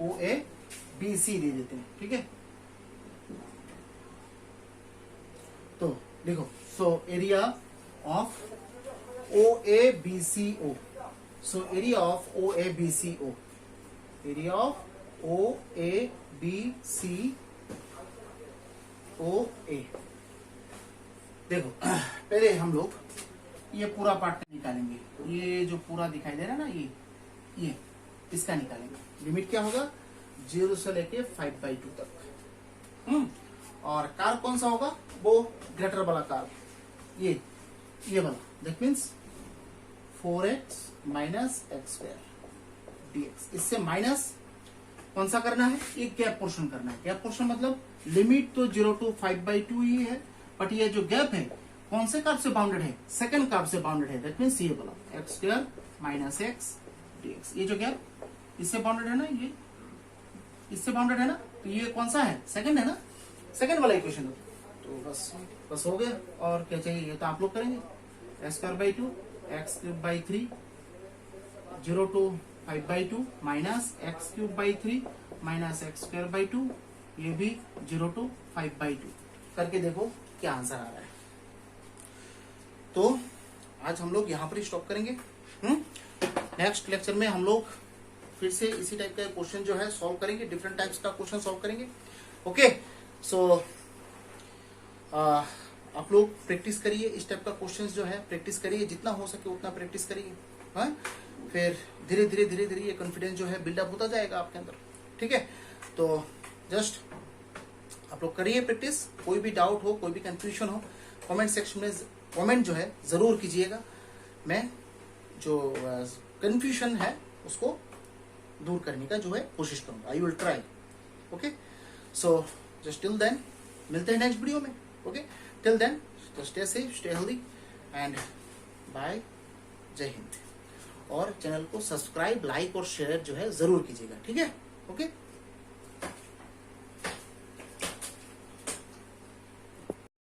OABC दे देते हैं, ठीक है। तो देखो, सो area of OABCO, so area of OABCO, area of OABCOA। देखो पहले हम लोग ये पूरा पार्ट निकालेंगे, ये जो पूरा दिखाई दे रहा है ना, ये इसका निकालेंगे। लिमिट क्या होगा? 0 से लेके 5/2 तक। और कार कौन सा होगा? वो ग्रेटर वाला कार, ये वाला, that means 4x minus x square dx। इससे माइनस कौन सा करना है, ये गैप पोर्शन करना है। गैप पोर्शन मतलब लिमिट तो 0 to 5/2 ही है, बट ये जो गैप है कौन से कर्व से बाउंडेड है, सेकंड कर्व से बाउंडेड है। दैट मीन्स ये बोला x² - x dx, ये जो गैप इससे बाउंडेड है ना, ये इससे बाउंडेड है ना, तो ये कौन सा है, सेकंड है ना, सेकंड वाला इक्वेशन है। तो बस हो गया। और क्या चाहिए, ये तो आप लोग करेंगे। s²/2 x³ 0 to 5/2 minus x³ minus x²/2, ये भी 0 to 5/2 करके देखो क्या आंसर आ रहा है। तो आज हम लोग यहाँ पर ही स्टॉप करेंगे। नेक्स्ट लेक्चर में हम लोग फिर से इसी टाइप का क्वेश्चन जो है सॉल्व करेंगे, डिफरेंट टाइप्स का क्वेश्चन सॉल्व करेंगे। ओके, सो आप लोग प्रैक्टिस करिए, इस टाइप का क्वेश्चन जो है प्रैक्टिस करिए, जितना हो सके उतना प्रैक्टिस करिए। हाँ, फिर धीरे धीरे ये कॉन्फिडेंस जो है बिल्डअप होता जाएगा आपके अंदर। ठीक है, तो जस्ट आप लोग करिए प्रैक्टिस। कोई भी डाउट हो, कोई भी कंफ्यूजन हो, कमेंट सेक्शन में कमेंट जो है जरूर कीजिएगा। मैं जो कंफ्यूजन है उसको दूर करने का जो है कोशिश करूंगा। I will try. Okay, so just till then मिलते हैं नेक्स्ट वीडियो में। Okay, till then just stay safe, stay healthy and bye. जय हिंद। और चैनल को सब्सक्राइब, लाइक और शेयर जो है जरूर कीजिएगा। ठीक है, ओके।